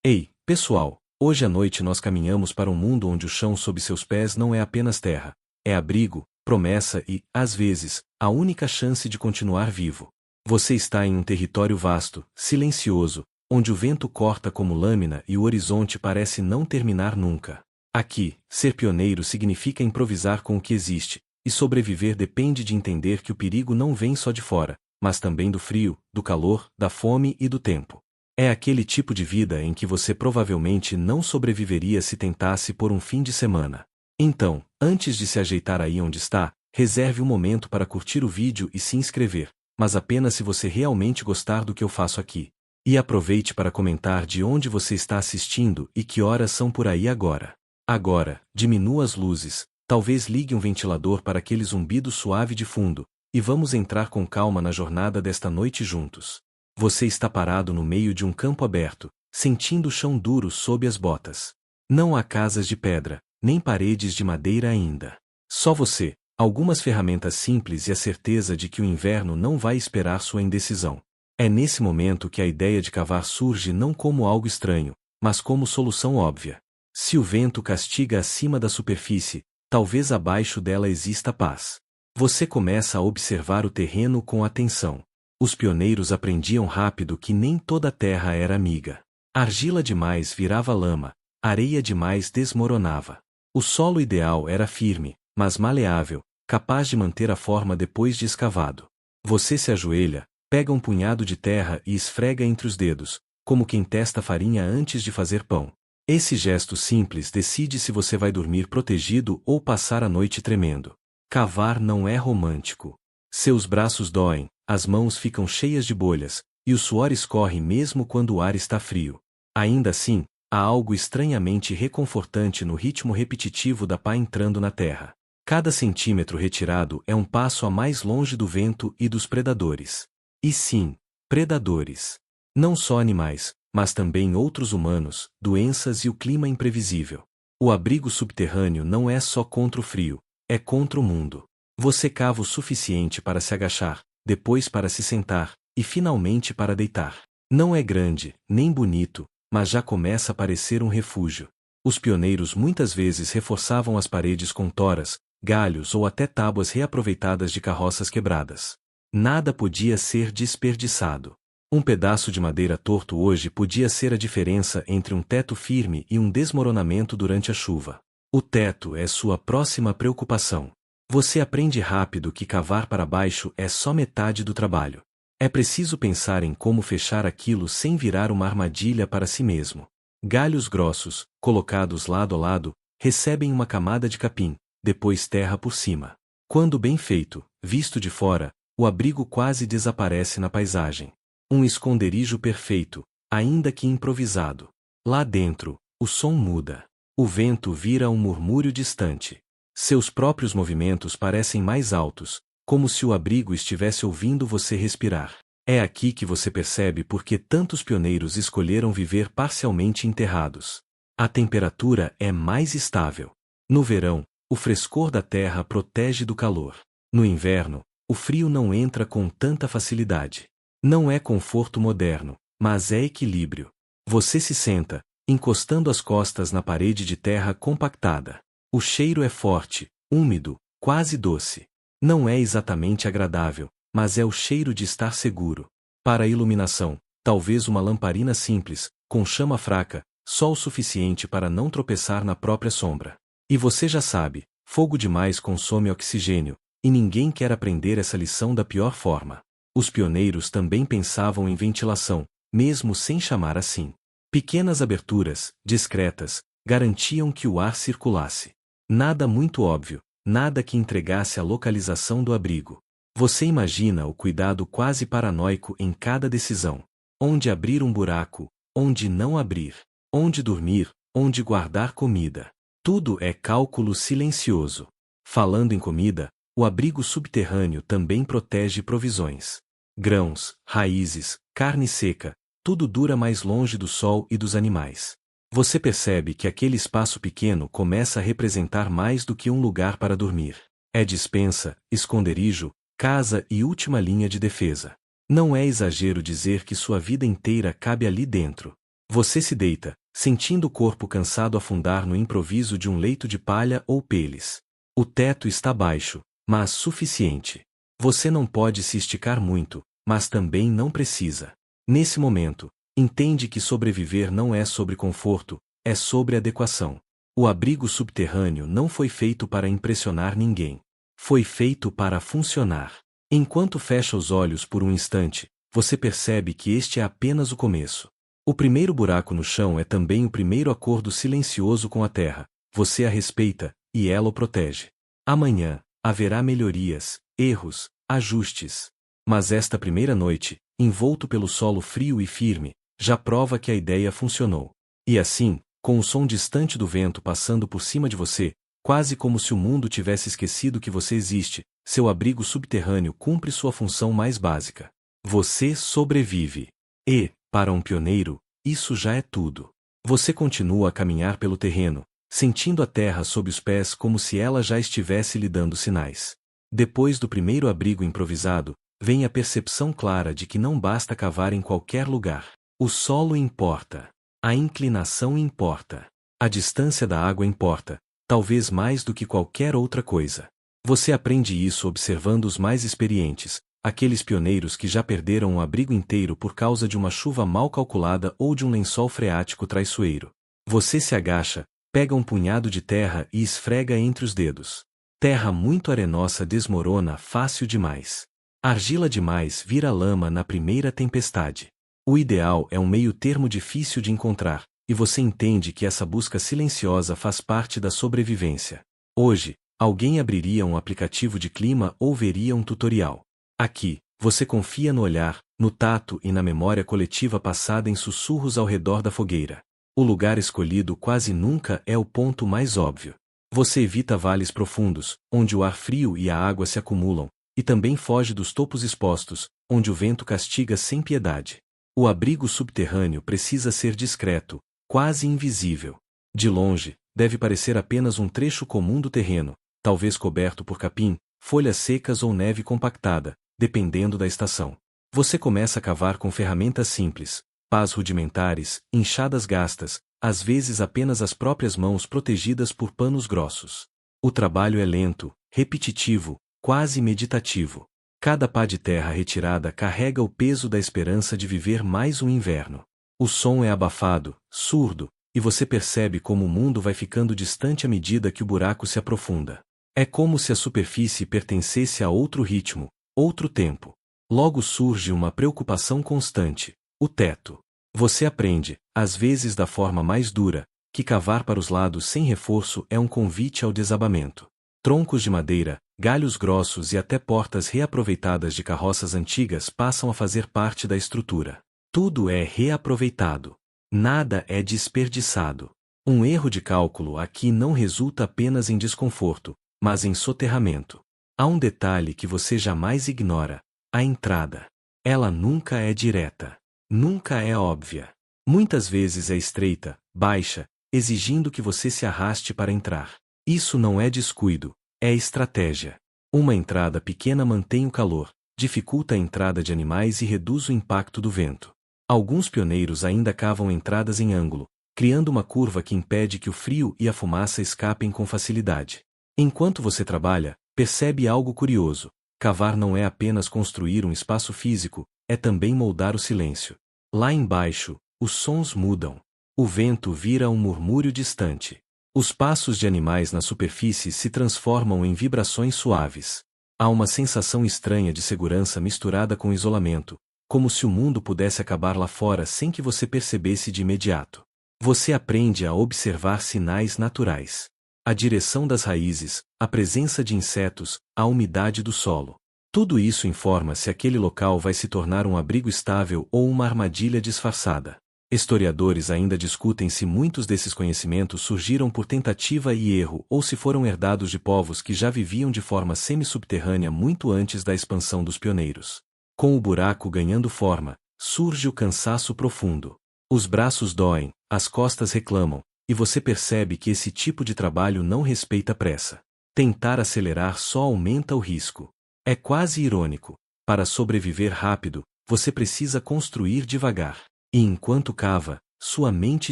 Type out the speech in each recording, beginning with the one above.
Ei, pessoal! Hoje à noite nós caminhamos para um mundo onde o chão sob seus pés não é apenas terra, é abrigo, promessa e, às vezes, a única chance de continuar vivo. Você está em um território vasto, silencioso, onde o vento corta como lâmina e o horizonte parece não terminar nunca. Aqui, ser pioneiro significa improvisar com o que existe, e sobreviver depende de entender que o perigo não vem só de fora, mas também do frio, do calor, da fome e do tempo. É aquele tipo de vida em que você provavelmente não sobreviveria se tentasse por um fim de semana. Então, antes de se ajeitar aí onde está, reserve um momento para curtir o vídeo e se inscrever, mas apenas se você realmente gostar do que eu faço aqui. E aproveite para comentar de onde você está assistindo e que horas são por aí agora. Agora, diminua as luzes, talvez ligue um ventilador para aquele zumbido suave de fundo, e vamos entrar com calma na jornada desta noite juntos. Você está parado no meio de um campo aberto, sentindo o chão duro sob as botas. Não há casas de pedra, nem paredes de madeira ainda. Só você, algumas ferramentas simples e a certeza de que o inverno não vai esperar sua indecisão. É nesse momento que a ideia de cavar surge não como algo estranho, mas como solução óbvia. Se o vento castiga acima da superfície, talvez abaixo dela exista paz. Você começa a observar o terreno com atenção. Os pioneiros aprendiam rápido que nem toda terra era amiga. Argila demais virava lama, areia demais desmoronava. O solo ideal era firme, mas maleável, capaz de manter a forma depois de escavado. Você se ajoelha, pega um punhado de terra e esfrega entre os dedos, como quem testa farinha antes de fazer pão. Esse gesto simples decide se você vai dormir protegido ou passar a noite tremendo. Cavar não é romântico. Seus braços doem, as mãos ficam cheias de bolhas, e o suor escorre mesmo quando o ar está frio. Ainda assim, há algo estranhamente reconfortante no ritmo repetitivo da pá entrando na terra. Cada centímetro retirado é um passo a mais longe do vento e dos predadores. E sim, predadores. Não só animais, mas também outros humanos, doenças e o clima imprevisível. O abrigo subterrâneo não é só contra o frio, é contra o mundo. Você cava o suficiente para se agachar, depois para se sentar, e finalmente para deitar. Não é grande, nem bonito, mas já começa a parecer um refúgio. Os pioneiros muitas vezes reforçavam as paredes com toras, galhos ou até tábuas reaproveitadas de carroças quebradas. Nada podia ser desperdiçado. Um pedaço de madeira torto hoje podia ser a diferença entre um teto firme e um desmoronamento durante a chuva. O teto é sua próxima preocupação. Você aprende rápido que cavar para baixo é só metade do trabalho. É preciso pensar em como fechar aquilo sem virar uma armadilha para si mesmo. Galhos grossos, colocados lado a lado, recebem uma camada de capim, depois terra por cima. Quando bem feito, visto de fora, o abrigo quase desaparece na paisagem. Um esconderijo perfeito, ainda que improvisado. Lá dentro, o som muda. O vento vira um murmúrio distante. Seus próprios movimentos parecem mais altos, como se o abrigo estivesse ouvindo você respirar. É aqui que você percebe por que tantos pioneiros escolheram viver parcialmente enterrados. A temperatura é mais estável. No verão, o frescor da terra protege do calor. No inverno, o frio não entra com tanta facilidade. Não é conforto moderno, mas é equilíbrio. Você se senta, encostando as costas na parede de terra compactada. O cheiro é forte, úmido, quase doce. Não é exatamente agradável, mas é o cheiro de estar seguro. Para a iluminação, talvez uma lamparina simples, com chama fraca, só o suficiente para não tropeçar na própria sombra. E você já sabe, fogo demais consome oxigênio, e ninguém quer aprender essa lição da pior forma. Os pioneiros também pensavam em ventilação, mesmo sem chamar assim. Pequenas aberturas, discretas, garantiam que o ar circulasse. Nada muito óbvio, nada que entregasse a localização do abrigo. Você imagina o cuidado quase paranoico em cada decisão. Onde abrir um buraco, onde não abrir, onde dormir, onde guardar comida. Tudo é cálculo silencioso. Falando em comida, o abrigo subterrâneo também protege provisões. Grãos, raízes, carne seca, tudo dura mais longe do sol e dos animais. Você percebe que aquele espaço pequeno começa a representar mais do que um lugar para dormir. É despensa, esconderijo, casa e última linha de defesa. Não é exagero dizer que sua vida inteira cabe ali dentro. Você se deita, sentindo o corpo cansado afundar no improviso de um leito de palha ou peles. O teto está baixo, mas suficiente. Você não pode se esticar muito, mas também não precisa. Nesse momento, entende que sobreviver não é sobre conforto, é sobre adequação. O abrigo subterrâneo não foi feito para impressionar ninguém. Foi feito para funcionar. Enquanto fecha os olhos por um instante, você percebe que este é apenas o começo. O primeiro buraco no chão é também o primeiro acordo silencioso com a terra. Você a respeita, e ela o protege. Amanhã, haverá melhorias, erros, ajustes. Mas esta primeira noite, envolto pelo solo frio e firme, já prova que a ideia funcionou. E assim, com o som distante do vento passando por cima de você, quase como se o mundo tivesse esquecido que você existe, seu abrigo subterrâneo cumpre sua função mais básica. Você sobrevive. E, para um pioneiro, isso já é tudo. Você continua a caminhar pelo terreno, sentindo a terra sob os pés como se ela já estivesse lhe dando sinais. Depois do primeiro abrigo improvisado, vem a percepção clara de que não basta cavar em qualquer lugar. O solo importa. A inclinação importa. A distância da água importa, talvez mais do que qualquer outra coisa. Você aprende isso observando os mais experientes, aqueles pioneiros que já perderam o abrigo inteiro por causa de uma chuva mal calculada ou de um lençol freático traiçoeiro. Você se agacha, pega um punhado de terra e esfrega entre os dedos. Terra muito arenosa desmorona fácil demais. Argila demais vira lama na primeira tempestade. O ideal é um meio-termo difícil de encontrar, e você entende que essa busca silenciosa faz parte da sobrevivência. Hoje, alguém abriria um aplicativo de clima ou veria um tutorial. Aqui, você confia no olhar, no tato e na memória coletiva passada em sussurros ao redor da fogueira. O lugar escolhido quase nunca é o ponto mais óbvio. Você evita vales profundos, onde o ar frio e a água se acumulam, e também foge dos topos expostos, onde o vento castiga sem piedade. O abrigo subterrâneo precisa ser discreto, quase invisível. De longe, deve parecer apenas um trecho comum do terreno, talvez coberto por capim, folhas secas ou neve compactada, dependendo da estação. Você começa a cavar com ferramentas simples, pás rudimentares, enxadas gastas, às vezes apenas as próprias mãos protegidas por panos grossos. O trabalho é lento, repetitivo, quase meditativo. Cada pá de terra retirada carrega o peso da esperança de viver mais um inverno. O som é abafado, surdo, e você percebe como o mundo vai ficando distante à medida que o buraco se aprofunda. É como se a superfície pertencesse a outro ritmo, outro tempo. Logo surge uma preocupação constante: o teto. Você aprende, às vezes da forma mais dura, que cavar para os lados sem reforço é um convite ao desabamento. Troncos de madeira, galhos grossos e até portas reaproveitadas de carroças antigas passam a fazer parte da estrutura. Tudo é reaproveitado. Nada é desperdiçado. Um erro de cálculo aqui não resulta apenas em desconforto, mas em soterramento. Há um detalhe que você jamais ignora: a entrada. Ela nunca é direta. Nunca é óbvia. Muitas vezes é estreita, baixa, exigindo que você se arraste para entrar. Isso não é descuido, é estratégia. Uma entrada pequena mantém o calor, dificulta a entrada de animais e reduz o impacto do vento. Alguns pioneiros ainda cavam entradas em ângulo, criando uma curva que impede que o frio e a fumaça escapem com facilidade. Enquanto você trabalha, percebe algo curioso: cavar não é apenas construir um espaço físico, é também moldar o silêncio. Lá embaixo, os sons mudam. O vento vira um murmúrio distante. Os passos de animais na superfície se transformam em vibrações suaves. Há uma sensação estranha de segurança misturada com isolamento, como se o mundo pudesse acabar lá fora sem que você percebesse de imediato. Você aprende a observar sinais naturais. A direção das raízes, a presença de insetos, a umidade do solo. Tudo isso informa se aquele local vai se tornar um abrigo estável ou uma armadilha disfarçada. Historiadores ainda discutem se muitos desses conhecimentos surgiram por tentativa e erro ou se foram herdados de povos que já viviam de forma semi-subterrânea muito antes da expansão dos pioneiros. Com o buraco ganhando forma, surge o cansaço profundo. Os braços doem, as costas reclamam, e você percebe que esse tipo de trabalho não respeita pressa. Tentar acelerar só aumenta o risco. É quase irônico. Para sobreviver rápido, você precisa construir devagar. E enquanto cava, sua mente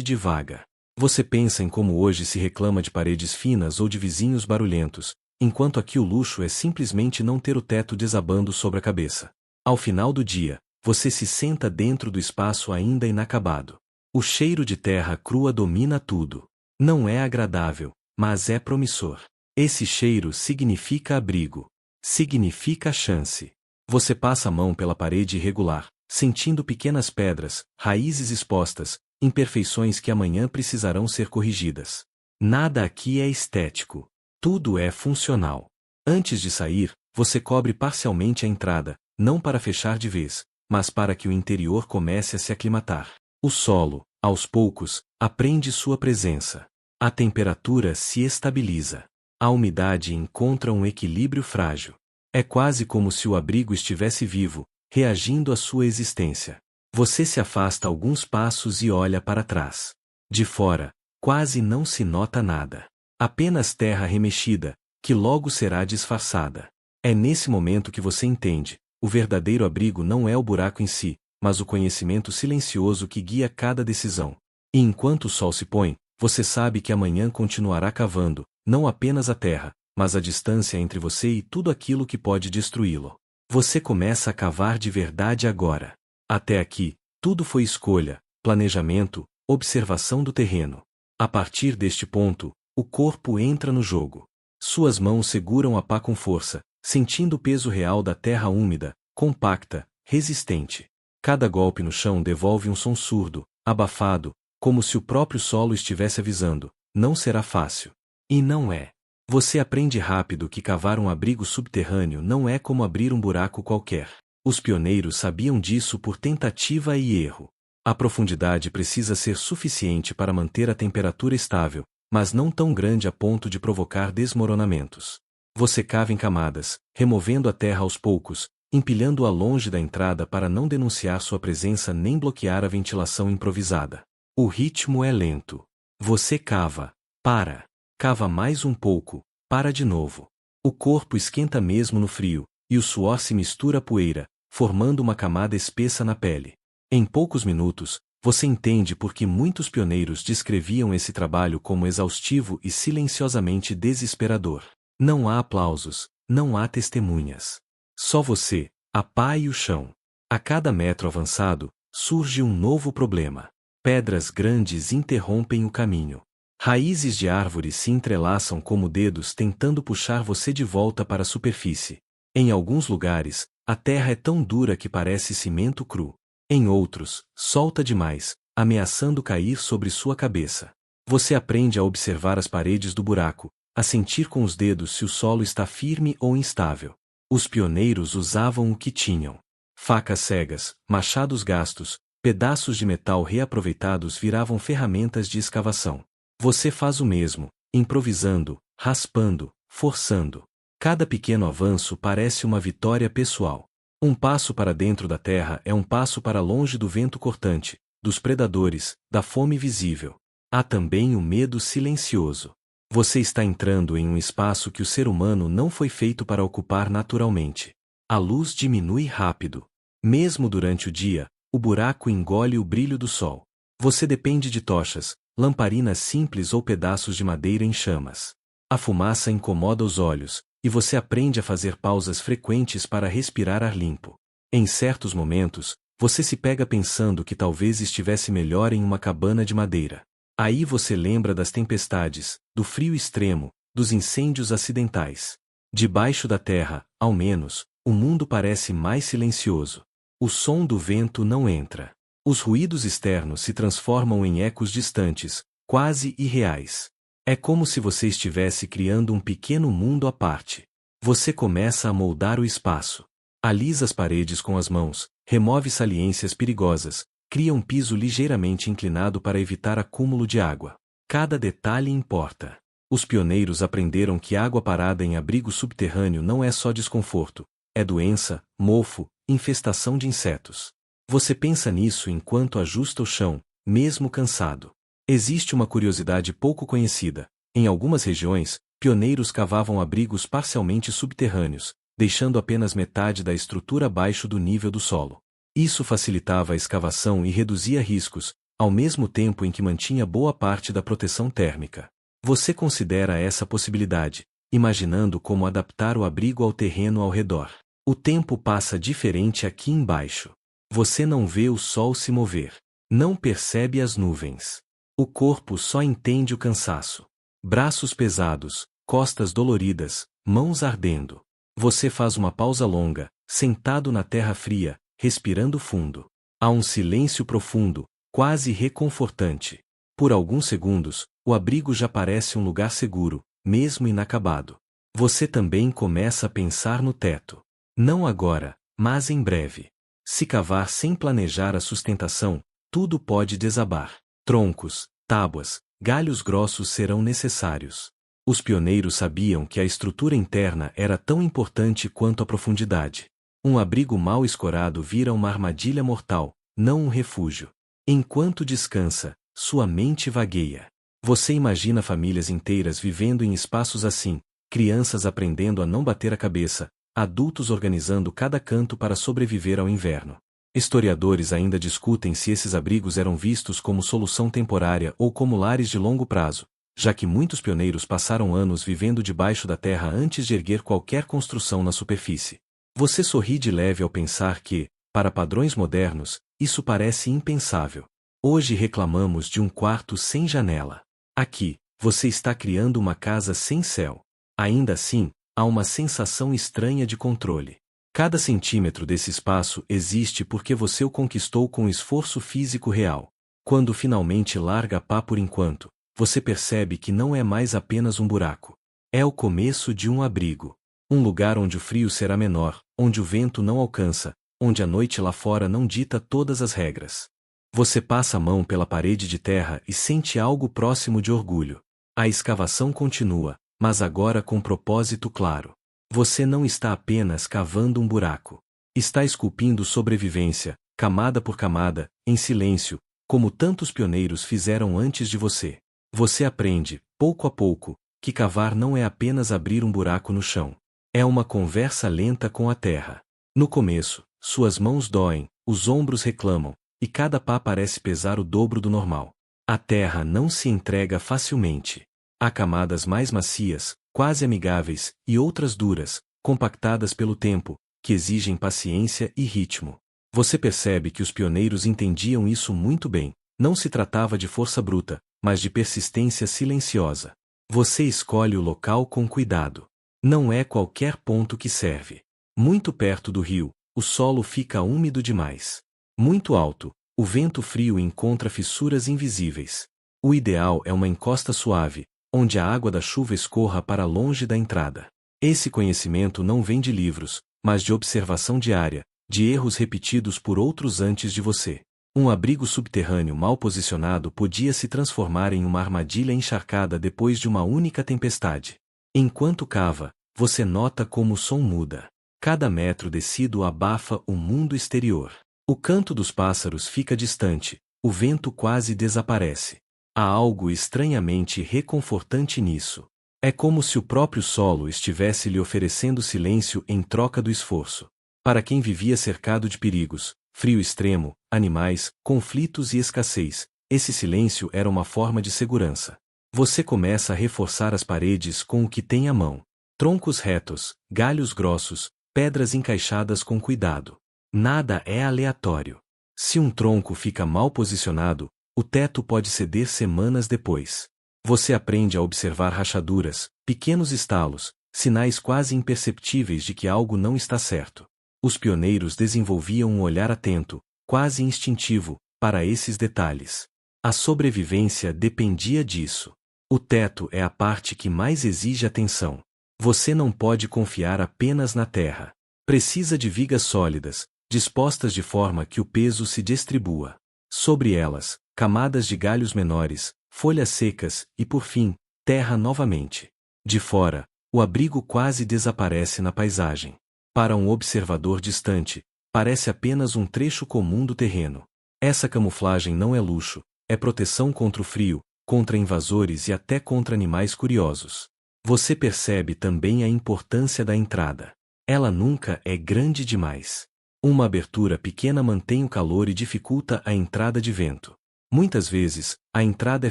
divaga. Você pensa em como hoje se reclama de paredes finas ou de vizinhos barulhentos, enquanto aqui o luxo é simplesmente não ter o teto desabando sobre a cabeça. Ao final do dia, você se senta dentro do espaço ainda inacabado. O cheiro de terra crua domina tudo. Não é agradável, mas é promissor. Esse cheiro significa abrigo. Significa chance. Você passa a mão pela parede irregular, sentindo pequenas pedras, raízes expostas, imperfeições que amanhã precisarão ser corrigidas. Nada aqui é estético. Tudo é funcional. Antes de sair, você cobre parcialmente a entrada, não para fechar de vez, mas para que o interior comece a se aclimatar. O solo, aos poucos, aprende sua presença. A temperatura se estabiliza. A umidade encontra um equilíbrio frágil. É quase como se o abrigo estivesse vivo, reagindo à sua existência. Você se afasta alguns passos e olha para trás. De fora, quase não se nota nada. Apenas terra remexida, que logo será disfarçada. É nesse momento que você entende: o verdadeiro abrigo não é o buraco em si, mas o conhecimento silencioso que guia cada decisão. E enquanto o sol se põe, você sabe que amanhã continuará cavando, não apenas a terra, mas a distância entre você e tudo aquilo que pode destruí-lo. Você começa a cavar de verdade agora. Até aqui, tudo foi escolha, planejamento, observação do terreno. A partir deste ponto, o corpo entra no jogo. Suas mãos seguram a pá com força, sentindo o peso real da terra úmida, compacta, resistente. Cada golpe no chão devolve um som surdo, abafado, como se o próprio solo estivesse avisando: não será fácil. E não é. Você aprende rápido que cavar um abrigo subterrâneo não é como abrir um buraco qualquer. Os pioneiros sabiam disso por tentativa e erro. A profundidade precisa ser suficiente para manter a temperatura estável, mas não tão grande a ponto de provocar desmoronamentos. Você cava em camadas, removendo a terra aos poucos, empilhando-a longe da entrada para não denunciar sua presença nem bloquear a ventilação improvisada. O ritmo é lento. Você cava, para. Cava mais um pouco, para de novo. O corpo esquenta mesmo no frio, e o suor se mistura à poeira, formando uma camada espessa na pele. Em poucos minutos, você entende por que muitos pioneiros descreviam esse trabalho como exaustivo e silenciosamente desesperador. Não há aplausos, não há testemunhas. Só você, a pá e o chão. A cada metro avançado, surge um novo problema. Pedras grandes interrompem o caminho. Raízes de árvores se entrelaçam como dedos tentando puxar você de volta para a superfície. Em alguns lugares, a terra é tão dura que parece cimento cru. Em outros, solta demais, ameaçando cair sobre sua cabeça. Você aprende a observar as paredes do buraco, a sentir com os dedos se o solo está firme ou instável. Os pioneiros usavam o que tinham. Facas cegas, machados gastos, pedaços de metal reaproveitados viravam ferramentas de escavação. Você faz o mesmo, improvisando, raspando, forçando. Cada pequeno avanço parece uma vitória pessoal. Um passo para dentro da terra é um passo para longe do vento cortante, dos predadores, da fome visível. Há também o medo silencioso. Você está entrando em um espaço que o ser humano não foi feito para ocupar naturalmente. A luz diminui rápido. Mesmo durante o dia, o buraco engole o brilho do sol. Você depende de tochas, lamparinas simples ou pedaços de madeira em chamas. A fumaça incomoda os olhos, e você aprende a fazer pausas frequentes para respirar ar limpo. Em certos momentos, você se pega pensando que talvez estivesse melhor em uma cabana de madeira. Aí você lembra das tempestades, do frio extremo, dos incêndios acidentais. Debaixo da terra, ao menos, o mundo parece mais silencioso. O som do vento não entra. Os ruídos externos se transformam em ecos distantes, quase irreais. É como se você estivesse criando um pequeno mundo à parte. Você começa a moldar o espaço. Alisa as paredes com as mãos, remove saliências perigosas, cria um piso ligeiramente inclinado para evitar acúmulo de água. Cada detalhe importa. Os pioneiros aprenderam que água parada em abrigo subterrâneo não é só desconforto, é doença, mofo, infestação de insetos. Você pensa nisso enquanto ajusta o chão, mesmo cansado. Existe uma curiosidade pouco conhecida. Em algumas regiões, pioneiros cavavam abrigos parcialmente subterrâneos, deixando apenas metade da estrutura abaixo do nível do solo. Isso facilitava a escavação e reduzia riscos, ao mesmo tempo em que mantinha boa parte da proteção térmica. Você considera essa possibilidade, imaginando como adaptar o abrigo ao terreno ao redor. O tempo passa diferente aqui embaixo. Você não vê o sol se mover. Não percebe as nuvens. O corpo só entende o cansaço. Braços pesados, costas doloridas, mãos ardendo. Você faz uma pausa longa, sentado na terra fria, respirando fundo. Há um silêncio profundo, quase reconfortante. Por alguns segundos, o abrigo já parece um lugar seguro, mesmo inacabado. Você também começa a pensar no teto. Não agora, mas em breve. Se cavar sem planejar a sustentação, tudo pode desabar. Troncos, tábuas, galhos grossos serão necessários. Os pioneiros sabiam que a estrutura interna era tão importante quanto a profundidade. Um abrigo mal escorado vira uma armadilha mortal, não um refúgio. Enquanto descansa, sua mente vagueia. Você imagina famílias inteiras vivendo em espaços assim, crianças aprendendo a não bater a cabeça, adultos organizando cada canto para sobreviver ao inverno. Historiadores ainda discutem se esses abrigos eram vistos como solução temporária ou como lares de longo prazo, já que muitos pioneiros passaram anos vivendo debaixo da terra antes de erguer qualquer construção na superfície. Você sorri de leve ao pensar que, para padrões modernos, isso parece impensável. Hoje reclamamos de um quarto sem janela. Aqui, você está criando uma casa sem céu. Ainda assim, há uma sensação estranha de controle. Cada centímetro desse espaço existe porque você o conquistou com esforço físico real. Quando finalmente larga a pá por enquanto, você percebe que não é mais apenas um buraco. É o começo de um abrigo. Um lugar onde o frio será menor, onde o vento não alcança, onde a noite lá fora não dita todas as regras. Você passa a mão pela parede de terra e sente algo próximo de orgulho. A escavação continua, mas agora com propósito claro. Você não está apenas cavando um buraco. Está esculpindo sobrevivência, camada por camada, em silêncio, como tantos pioneiros fizeram antes de você. Você aprende, pouco a pouco, que cavar não é apenas abrir um buraco no chão. É uma conversa lenta com a terra. No começo, suas mãos doem, os ombros reclamam, e cada pá parece pesar o dobro do normal. A terra não se entrega facilmente. Há camadas mais macias, quase amigáveis, e outras duras, compactadas pelo tempo, que exigem paciência e ritmo. Você percebe que os pioneiros entendiam isso muito bem. Não se tratava de força bruta, mas de persistência silenciosa. Você escolhe o local com cuidado. Não é qualquer ponto que serve. Muito perto do rio, o solo fica úmido demais. Muito alto, o vento frio encontra fissuras invisíveis. O ideal é uma encosta suave, onde a água da chuva escorra para longe da entrada. Esse conhecimento não vem de livros, mas de observação diária, de erros repetidos por outros antes de você. Um abrigo subterrâneo mal posicionado podia se transformar em uma armadilha encharcada depois de uma única tempestade. Enquanto cava, você nota como o som muda. Cada metro descido abafa o mundo exterior. O canto dos pássaros fica distante, o vento quase desaparece. Há algo estranhamente reconfortante nisso. É como se o próprio solo estivesse lhe oferecendo silêncio em troca do esforço. Para quem vivia cercado de perigos, frio extremo, animais, conflitos e escassez, esse silêncio era uma forma de segurança. Você começa a reforçar as paredes com o que tem à mão. Troncos retos, galhos grossos, pedras encaixadas com cuidado. Nada é aleatório. Se um tronco fica mal posicionado, o teto pode ceder semanas depois. Você aprende a observar rachaduras, pequenos estalos, sinais quase imperceptíveis de que algo não está certo. Os pioneiros desenvolviam um olhar atento, quase instintivo, para esses detalhes. A sobrevivência dependia disso. O teto é a parte que mais exige atenção. Você não pode confiar apenas na terra. Precisa de vigas sólidas, dispostas de forma que o peso se distribua. Sobre elas, camadas de galhos menores, folhas secas e, por fim, terra novamente. De fora, o abrigo quase desaparece na paisagem. Para um observador distante, parece apenas um trecho comum do terreno. Essa camuflagem não é luxo, é proteção contra o frio, contra invasores e até contra animais curiosos. Você percebe também a importância da entrada. Ela nunca é grande demais. Uma abertura pequena mantém o calor e dificulta a entrada de vento. Muitas vezes, a entrada é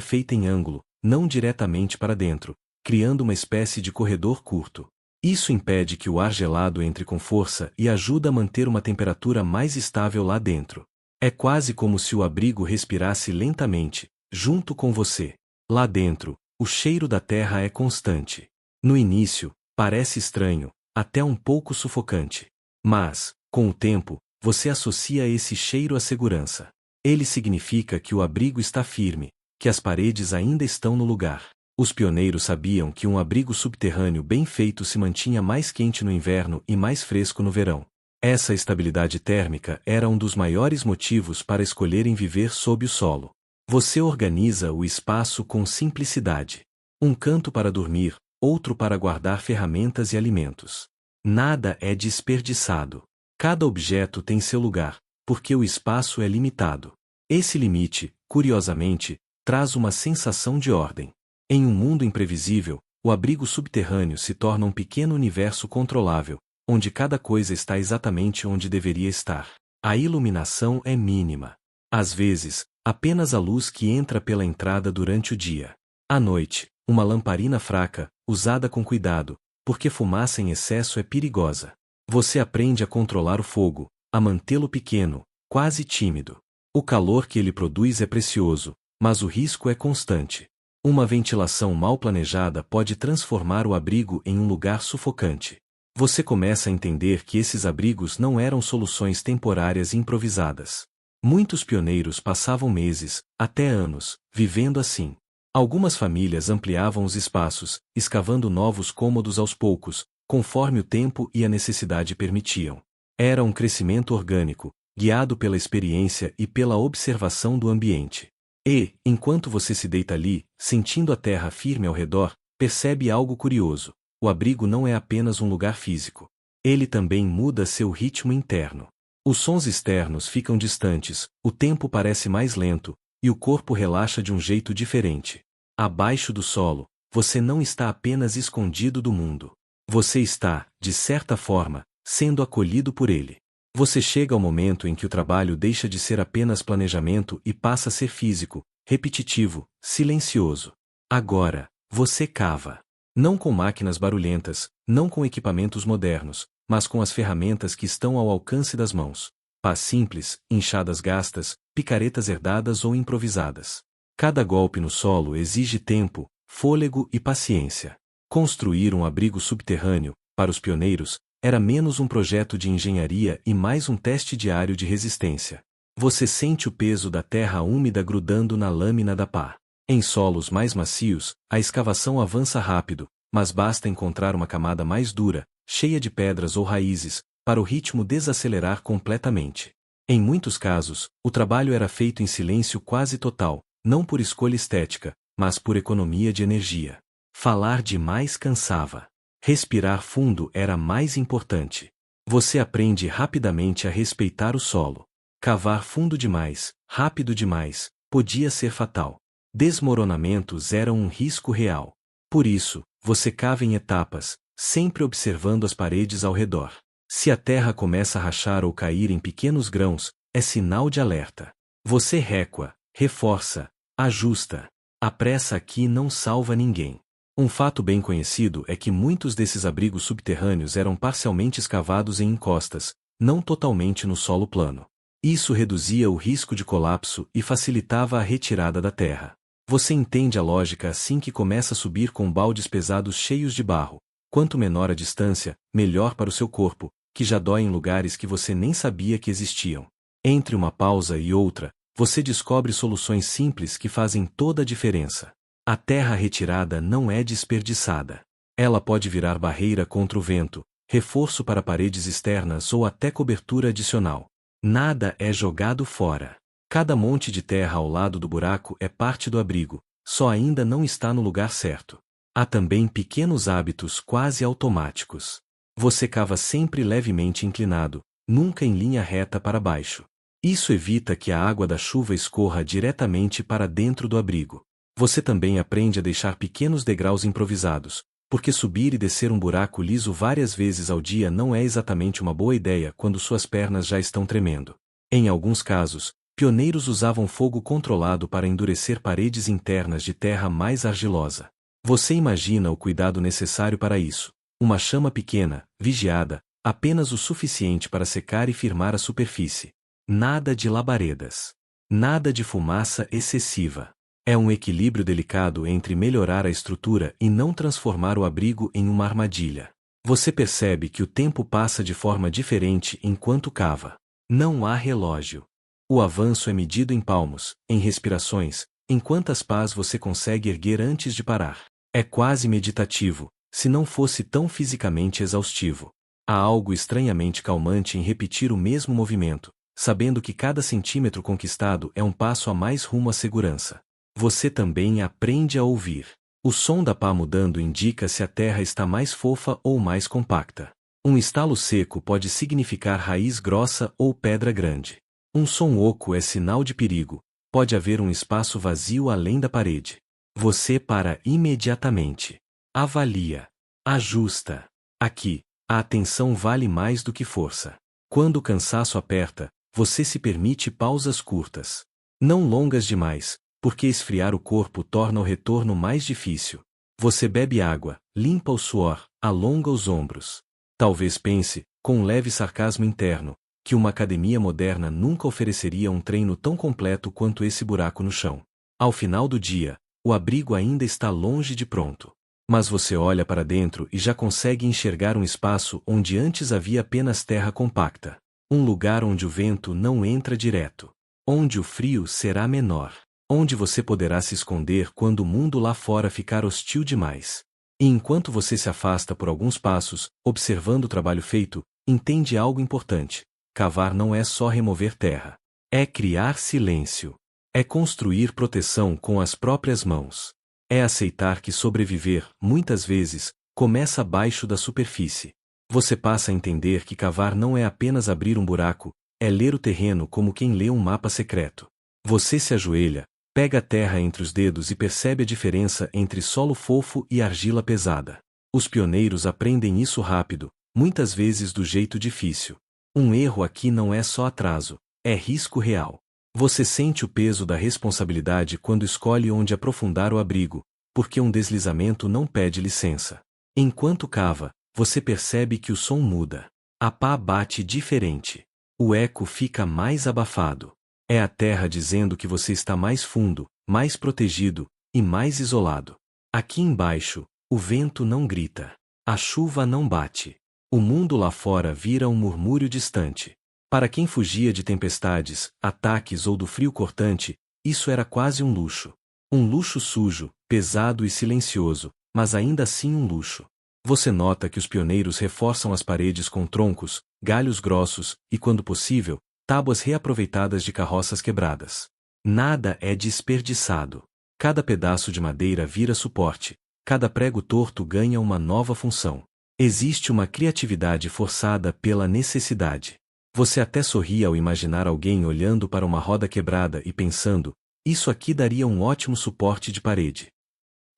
feita em ângulo, não diretamente para dentro, criando uma espécie de corredor curto. Isso impede que o ar gelado entre com força e ajuda a manter uma temperatura mais estável lá dentro. É quase como se o abrigo respirasse lentamente, junto com você. Lá dentro, o cheiro da terra é constante. No início, parece estranho, até um pouco sufocante. Mas, com o tempo, você associa esse cheiro à segurança. Ele significa que o abrigo está firme, que as paredes ainda estão no lugar. Os pioneiros sabiam que um abrigo subterrâneo bem feito se mantinha mais quente no inverno e mais fresco no verão. Essa estabilidade térmica era um dos maiores motivos para escolherem viver sob o solo. Você organiza o espaço com simplicidade. Um canto para dormir, outro para guardar ferramentas e alimentos. Nada é desperdiçado. Cada objeto tem seu lugar, porque o espaço é limitado. Esse limite, curiosamente, traz uma sensação de ordem. Em um mundo imprevisível, o abrigo subterrâneo se torna um pequeno universo controlável, onde cada coisa está exatamente onde deveria estar. A iluminação é mínima. Às vezes, apenas a luz que entra pela entrada durante o dia. À noite, uma lamparina fraca, usada com cuidado, porque fumaça em excesso é perigosa. Você aprende a controlar o fogo, a mantê-lo pequeno, quase tímido. O calor que ele produz é precioso, mas o risco é constante. Uma ventilação mal planejada pode transformar o abrigo em um lugar sufocante. Você começa a entender que esses abrigos não eram soluções temporárias improvisadas. Muitos pioneiros passavam meses, até anos, vivendo assim. Algumas famílias ampliavam os espaços, escavando novos cômodos aos poucos, conforme o tempo e a necessidade permitiam. Era um crescimento orgânico, guiado pela experiência e pela observação do ambiente. E, enquanto você se deita ali, sentindo a terra firme ao redor, percebe algo curioso. O abrigo não é apenas um lugar físico. Ele também muda seu ritmo interno. Os sons externos ficam distantes, o tempo parece mais lento, e o corpo relaxa de um jeito diferente. Abaixo do solo, você não está apenas escondido do mundo. Você está, de certa forma, sendo acolhido por ele. Você chega ao momento em que o trabalho deixa de ser apenas planejamento e passa a ser físico, repetitivo, silencioso. Agora, você cava. Não com máquinas barulhentas, não com equipamentos modernos, mas com as ferramentas que estão ao alcance das mãos. Pás simples, enxadas gastas, picaretas herdadas ou improvisadas. Cada golpe no solo exige tempo, fôlego e paciência. Construir um abrigo subterrâneo, para os pioneiros, era menos um projeto de engenharia e mais um teste diário de resistência. Você sente o peso da terra úmida grudando na lâmina da pá. Em solos mais macios, a escavação avança rápido, mas basta encontrar uma camada mais dura, cheia de pedras ou raízes, para o ritmo desacelerar completamente. Em muitos casos, o trabalho era feito em silêncio quase total, não por escolha estética, mas por economia de energia. Falar demais cansava. Respirar fundo era mais importante. Você aprende rapidamente a respeitar o solo. Cavar fundo demais, rápido demais, podia ser fatal. Desmoronamentos eram um risco real. Por isso, você cava em etapas, sempre observando as paredes ao redor. Se a terra começa a rachar ou cair em pequenos grãos, é sinal de alerta. Você recua, reforça, ajusta. A pressa aqui não salva ninguém. Um fato bem conhecido é que muitos desses abrigos subterrâneos eram parcialmente escavados em encostas, não totalmente no solo plano. Isso reduzia o risco de colapso e facilitava a retirada da terra. Você entende a lógica assim que começa a subir com baldes pesados cheios de barro. Quanto menor a distância, melhor para o seu corpo, que já dói em lugares que você nem sabia que existiam. Entre uma pausa e outra, você descobre soluções simples que fazem toda a diferença. A terra retirada não é desperdiçada. Ela pode virar barreira contra o vento, reforço para paredes externas ou até cobertura adicional. Nada é jogado fora. Cada monte de terra ao lado do buraco é parte do abrigo, só ainda não está no lugar certo. Há também pequenos hábitos quase automáticos. Você cava sempre levemente inclinado, nunca em linha reta para baixo. Isso evita que a água da chuva escorra diretamente para dentro do abrigo. Você também aprende a deixar pequenos degraus improvisados, porque subir e descer um buraco liso várias vezes ao dia não é exatamente uma boa ideia quando suas pernas já estão tremendo. Em alguns casos, Pioneiros usavam fogo controlado para endurecer paredes internas de terra mais argilosa. Você imagina o cuidado necessário para isso. Uma chama pequena, vigiada, apenas o suficiente para secar e firmar a superfície. Nada de labaredas. Nada de fumaça excessiva. É um equilíbrio delicado entre melhorar a estrutura e não transformar o abrigo em uma armadilha. Você percebe que o tempo passa de forma diferente enquanto cava. Não há relógio. O avanço é medido em palmos, em respirações, em quantas pás você consegue erguer antes de parar. É quase meditativo, se não fosse tão fisicamente exaustivo. Há algo estranhamente calmante em repetir o mesmo movimento, sabendo que cada centímetro conquistado é um passo a mais rumo à segurança. Você também aprende a ouvir. O som da pá mudando indica se a terra está mais fofa ou mais compacta. Um estalo seco pode significar raiz grossa ou pedra grande. Um som oco é sinal de perigo, pode haver um espaço vazio além da parede. Você para imediatamente. Avalia. Ajusta. Aqui, a atenção vale mais do que força. Quando o cansaço aperta, você se permite pausas curtas. Não longas demais, porque esfriar o corpo torna o retorno mais difícil. Você bebe água, limpa o suor, alonga os ombros. Talvez pense, com um leve sarcasmo interno, que uma academia moderna nunca ofereceria um treino tão completo quanto esse buraco no chão. Ao final do dia, o abrigo ainda está longe de pronto. Mas você olha para dentro e já consegue enxergar um espaço onde antes havia apenas terra compacta. Um lugar onde o vento não entra direto. Onde o frio será menor. Onde você poderá se esconder quando o mundo lá fora ficar hostil demais. E enquanto você se afasta por alguns passos, observando o trabalho feito, entende algo importante. Cavar não é só remover terra. É criar silêncio. É construir proteção com as próprias mãos. É aceitar que sobreviver, muitas vezes, começa abaixo da superfície. Você passa a entender que cavar não é apenas abrir um buraco, é ler o terreno como quem lê um mapa secreto. Você se ajoelha, pega a terra entre os dedos e percebe a diferença entre solo fofo e argila pesada. Os pioneiros aprendem isso rápido, muitas vezes do jeito difícil. Um erro aqui não é só atraso, é risco real. Você sente o peso da responsabilidade quando escolhe onde aprofundar o abrigo, porque um deslizamento não pede licença. Enquanto cava, você percebe que o som muda. A pá bate diferente. O eco fica mais abafado. É a terra dizendo que você está mais fundo, mais protegido e mais isolado. Aqui embaixo, o vento não grita. A chuva não bate. O mundo lá fora vira um murmúrio distante. Para quem fugia de tempestades, ataques ou do frio cortante, isso era quase um luxo. Um luxo sujo, pesado e silencioso, mas ainda assim um luxo. Você nota que os pioneiros reforçam as paredes com troncos, galhos grossos e, quando possível, tábuas reaproveitadas de carroças quebradas. Nada é desperdiçado. Cada pedaço de madeira vira suporte, cada prego torto ganha uma nova função. Existe uma criatividade forçada pela necessidade. Você até sorri ao imaginar alguém olhando para uma roda quebrada e pensando, isso aqui daria um ótimo suporte de parede.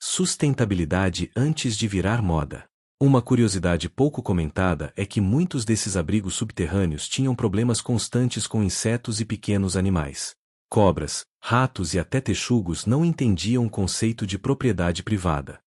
Sustentabilidade antes de virar moda. Uma curiosidade pouco comentada é que muitos desses abrigos subterrâneos tinham problemas constantes com insetos e pequenos animais. Cobras, ratos e até texugos não entendiam o conceito de propriedade privada.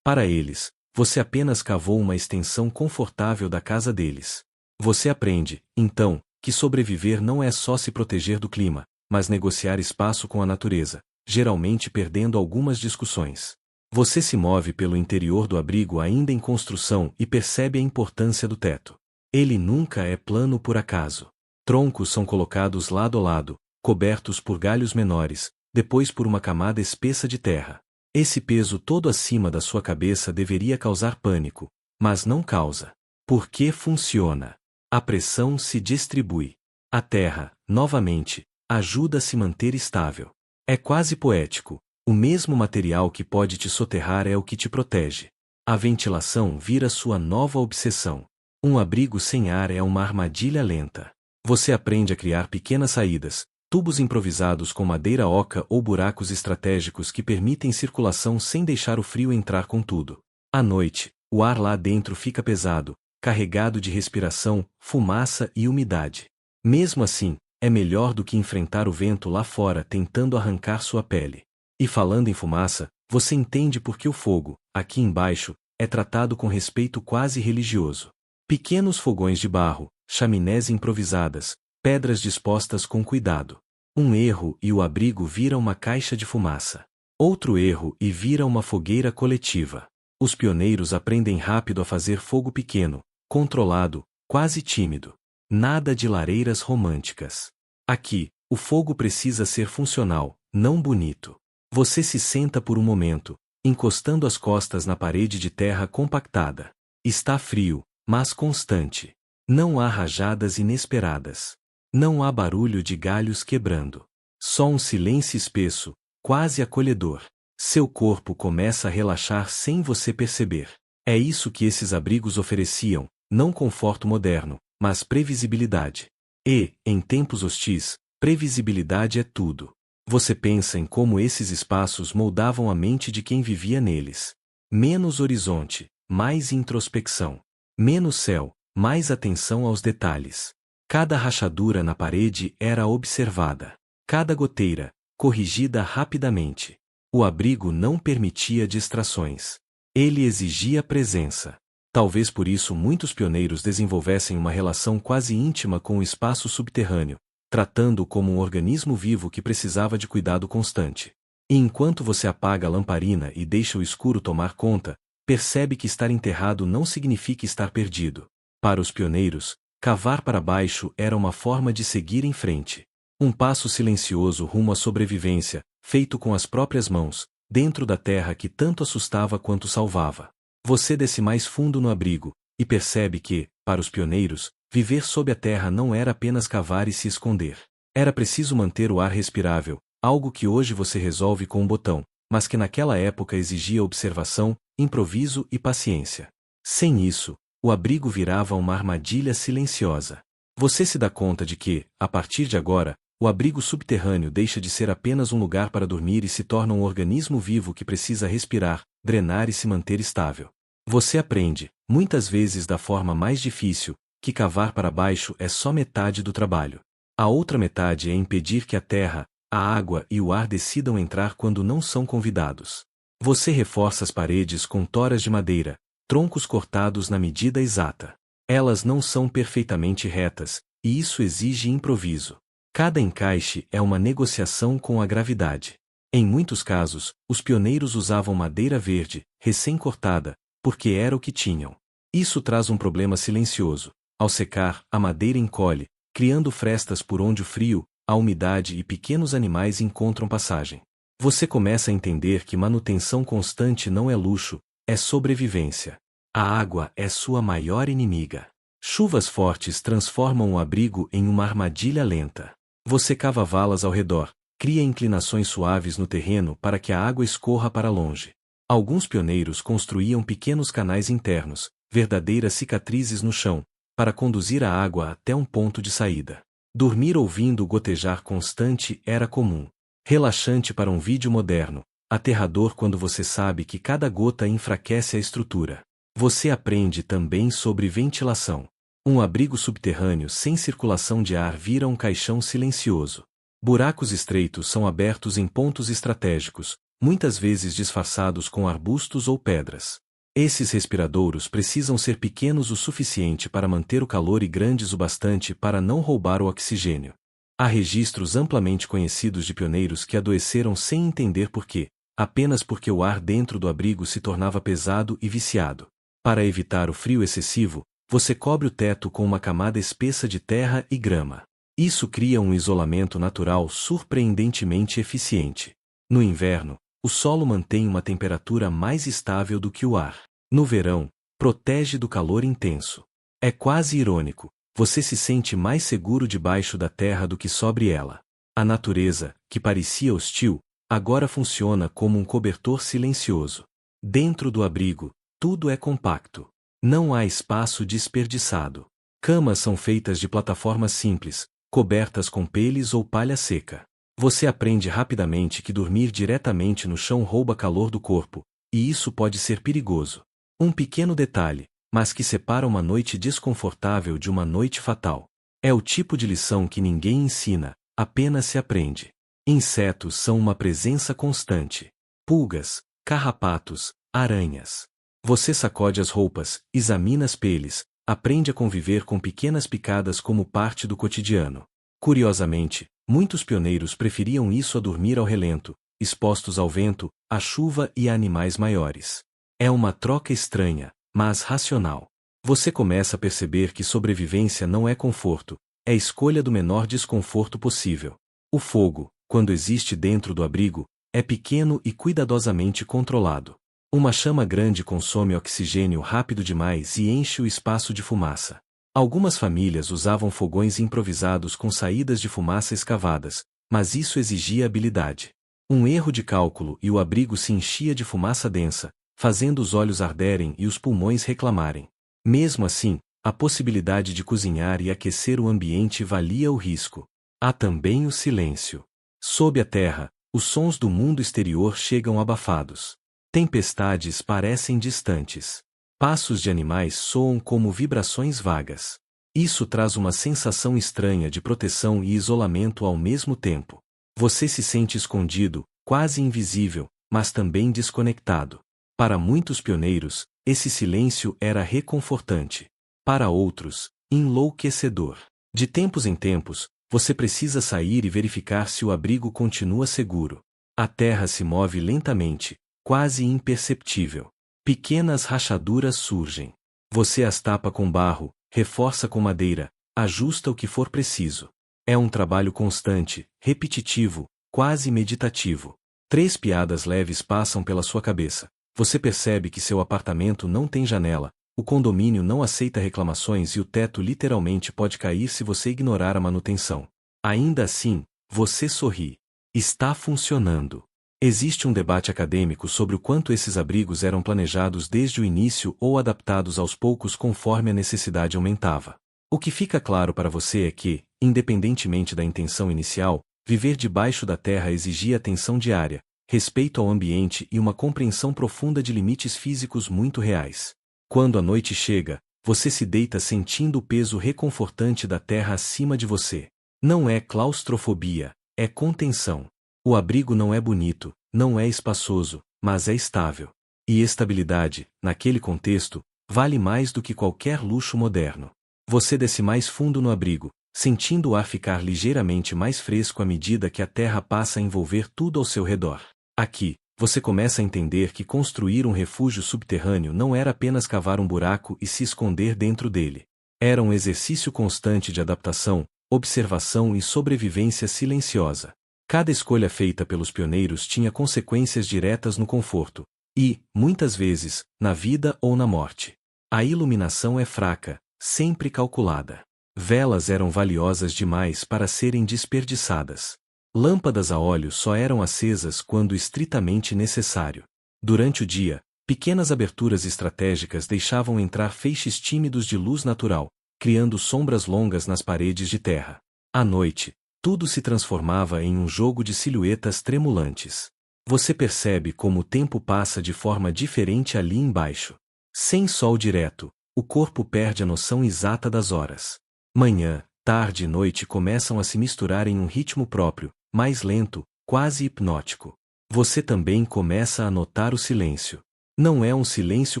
Para eles, você apenas cavou uma extensão confortável da casa deles. Você aprende, então, que sobreviver não é só se proteger do clima, mas negociar espaço com a natureza, geralmente perdendo algumas discussões. Você se move pelo interior do abrigo ainda em construção e percebe a importância do teto. Ele nunca é plano por acaso. Troncos são colocados lado a lado, cobertos por galhos menores, depois por uma camada espessa de terra. Esse peso todo acima da sua cabeça deveria causar pânico, mas não causa. Porque funciona. A pressão se distribui. A terra, novamente, ajuda a se manter estável. É quase poético. O mesmo material que pode te soterrar é o que te protege. A ventilação vira sua nova obsessão. Um abrigo sem ar é uma armadilha lenta. Você aprende a criar pequenas saídas, tubos improvisados com madeira oca ou buracos estratégicos que permitem circulação sem deixar o frio entrar com tudo. À noite, o ar lá dentro fica pesado, carregado de respiração, fumaça e umidade. Mesmo assim, é melhor do que enfrentar o vento lá fora tentando arrancar sua pele. E falando em fumaça, você entende por que o fogo, aqui embaixo, é tratado com respeito quase religioso. Pequenos fogões de barro, chaminés improvisadas, pedras dispostas com cuidado. Um erro e o abrigo vira uma caixa de fumaça. Outro erro e vira uma fogueira coletiva. Os pioneiros aprendem rápido a fazer fogo pequeno, controlado, quase tímido. Nada de lareiras românticas. Aqui, o fogo precisa ser funcional, não bonito. Você se senta por um momento, encostando as costas na parede de terra compactada. Está frio, mas constante. Não há rajadas inesperadas. Não há barulho de galhos quebrando. Só um silêncio espesso, quase acolhedor. Seu corpo começa a relaxar sem você perceber. É isso que esses abrigos ofereciam, não conforto moderno, mas previsibilidade. E, em tempos hostis, previsibilidade é tudo. Você pensa em como esses espaços moldavam a mente de quem vivia neles. Menos horizonte, mais introspecção. Menos céu, mais atenção aos detalhes. Cada rachadura na parede era observada. Cada goteira, corrigida rapidamente. O abrigo não permitia distrações. Ele exigia presença. Talvez por isso muitos pioneiros desenvolvessem uma relação quase íntima com o espaço subterrâneo, tratando-o como um organismo vivo que precisava de cuidado constante. E enquanto você apaga a lamparina e deixa o escuro tomar conta, percebe que estar enterrado não significa estar perdido. Para os pioneiros, cavar para baixo era uma forma de seguir em frente. Um passo silencioso rumo à sobrevivência, feito com as próprias mãos, dentro da terra que tanto assustava quanto salvava. Você desce mais fundo no abrigo, e percebe que, para os pioneiros, viver sob a terra não era apenas cavar e se esconder. Era preciso manter o ar respirável, algo que hoje você resolve com um botão, mas que naquela época exigia observação, improviso e paciência. Sem isso, o abrigo virava uma armadilha silenciosa. Você se dá conta de que, a partir de agora, o abrigo subterrâneo deixa de ser apenas um lugar para dormir e se torna um organismo vivo que precisa respirar, drenar e se manter estável. Você aprende, muitas vezes da forma mais difícil, que cavar para baixo é só metade do trabalho. A outra metade é impedir que a terra, a água e o ar decidam entrar quando não são convidados. Você reforça as paredes com toras de madeira, troncos cortados na medida exata. Elas não são perfeitamente retas, e isso exige improviso. Cada encaixe é uma negociação com a gravidade. Em muitos casos, os pioneiros usavam madeira verde, recém-cortada, porque era o que tinham. Isso traz um problema silencioso. Ao secar, a madeira encolhe, criando frestas por onde o frio, a umidade e pequenos animais encontram passagem. Você começa a entender que manutenção constante não é luxo, é sobrevivência. A água é sua maior inimiga. Chuvas fortes transformam o abrigo em uma armadilha lenta. Você cava valas ao redor, cria inclinações suaves no terreno para que a água escorra para longe. Alguns pioneiros construíam pequenos canais internos, verdadeiras cicatrizes no chão, para conduzir a água até um ponto de saída. Dormir ouvindo o gotejar constante era comum. Relaxante para um vídeo moderno, aterrador quando você sabe que cada gota enfraquece a estrutura. Você aprende também sobre ventilação. Um abrigo subterrâneo sem circulação de ar vira um caixão silencioso. Buracos estreitos são abertos em pontos estratégicos, muitas vezes disfarçados com arbustos ou pedras. Esses respiradouros precisam ser pequenos o suficiente para manter o calor e grandes o bastante para não roubar o oxigênio. Há registros amplamente conhecidos de pioneiros que adoeceram sem entender por quê, apenas porque o ar dentro do abrigo se tornava pesado e viciado. Para evitar o frio excessivo, você cobre o teto com uma camada espessa de terra e grama. Isso cria um isolamento natural surpreendentemente eficiente. No inverno, o solo mantém uma temperatura mais estável do que o ar. No verão, protege do calor intenso. É quase irônico, você se sente mais seguro debaixo da terra do que sobre ela. A natureza, que parecia hostil, agora funciona como um cobertor silencioso. Dentro do abrigo, tudo é compacto. Não há espaço desperdiçado. Camas são feitas de plataformas simples, cobertas com peles ou palha seca. Você aprende rapidamente que dormir diretamente no chão rouba calor do corpo, e isso pode ser perigoso. Um pequeno detalhe, mas que separa uma noite desconfortável de uma noite fatal. É o tipo de lição que ninguém ensina, apenas se aprende. Insetos são uma presença constante. Pulgas, carrapatos, aranhas. Você sacode as roupas, examina as peles, aprende a conviver com pequenas picadas como parte do cotidiano. Curiosamente, muitos pioneiros preferiam isso a dormir ao relento, expostos ao vento, à chuva e a animais maiores. É uma troca estranha, mas racional. Você começa a perceber que sobrevivência não é conforto, é escolha do menor desconforto possível. O fogo, quando existe dentro do abrigo, é pequeno e cuidadosamente controlado. Uma chama grande consome oxigênio rápido demais e enche o espaço de fumaça. Algumas famílias usavam fogões improvisados com saídas de fumaça escavadas, mas isso exigia habilidade. Um erro de cálculo e o abrigo se enchia de fumaça densa, fazendo os olhos arderem e os pulmões reclamarem. Mesmo assim, a possibilidade de cozinhar e aquecer o ambiente valia o risco. Há também o silêncio. Sob a terra, os sons do mundo exterior chegam abafados. Tempestades parecem distantes. Passos de animais soam como vibrações vagas. Isso traz uma sensação estranha de proteção e isolamento ao mesmo tempo. Você se sente escondido, quase invisível, mas também desconectado. Para muitos pioneiros, esse silêncio era reconfortante. Para outros, enlouquecedor. De tempos em tempos, você precisa sair e verificar se o abrigo continua seguro. A terra se move lentamente, quase imperceptível. Pequenas rachaduras surgem. Você as tapa com barro, reforça com madeira, ajusta o que for preciso. É um trabalho constante, repetitivo, quase meditativo. 3 piadas leves passam pela sua cabeça. Você percebe que seu apartamento não tem janela, o condomínio não aceita reclamações e o teto literalmente pode cair se você ignorar a manutenção. Ainda assim, você sorri. Está funcionando. Existe um debate acadêmico sobre o quanto esses abrigos eram planejados desde o início ou adaptados aos poucos conforme a necessidade aumentava. O que fica claro para você é que, independentemente da intenção inicial, viver debaixo da terra exigia atenção diária, respeito ao ambiente e uma compreensão profunda de limites físicos muito reais. Quando a noite chega, você se deita sentindo o peso reconfortante da terra acima de você. Não é claustrofobia, é contenção. O abrigo não é bonito, não é espaçoso, mas é estável. E estabilidade, naquele contexto, vale mais do que qualquer luxo moderno. Você desce mais fundo no abrigo, sentindo o ar ficar ligeiramente mais fresco à medida que a terra passa a envolver tudo ao seu redor. Aqui, você começa a entender que construir um refúgio subterrâneo não era apenas cavar um buraco e se esconder dentro dele. Era um exercício constante de adaptação, observação e sobrevivência silenciosa. Cada escolha feita pelos pioneiros tinha consequências diretas no conforto, e, muitas vezes, na vida ou na morte. A iluminação é fraca, sempre calculada. Velas eram valiosas demais para serem desperdiçadas. Lâmpadas a óleo só eram acesas quando estritamente necessário. Durante o dia, pequenas aberturas estratégicas deixavam entrar feixes tímidos de luz natural, criando sombras longas nas paredes de terra. À noite, tudo se transformava em um jogo de silhuetas tremulantes. Você percebe como o tempo passa de forma diferente ali embaixo. Sem sol direto, o corpo perde a noção exata das horas. Manhã, tarde e noite começam a se misturar em um ritmo próprio, mais lento, quase hipnótico. Você também começa a notar o silêncio. Não é um silêncio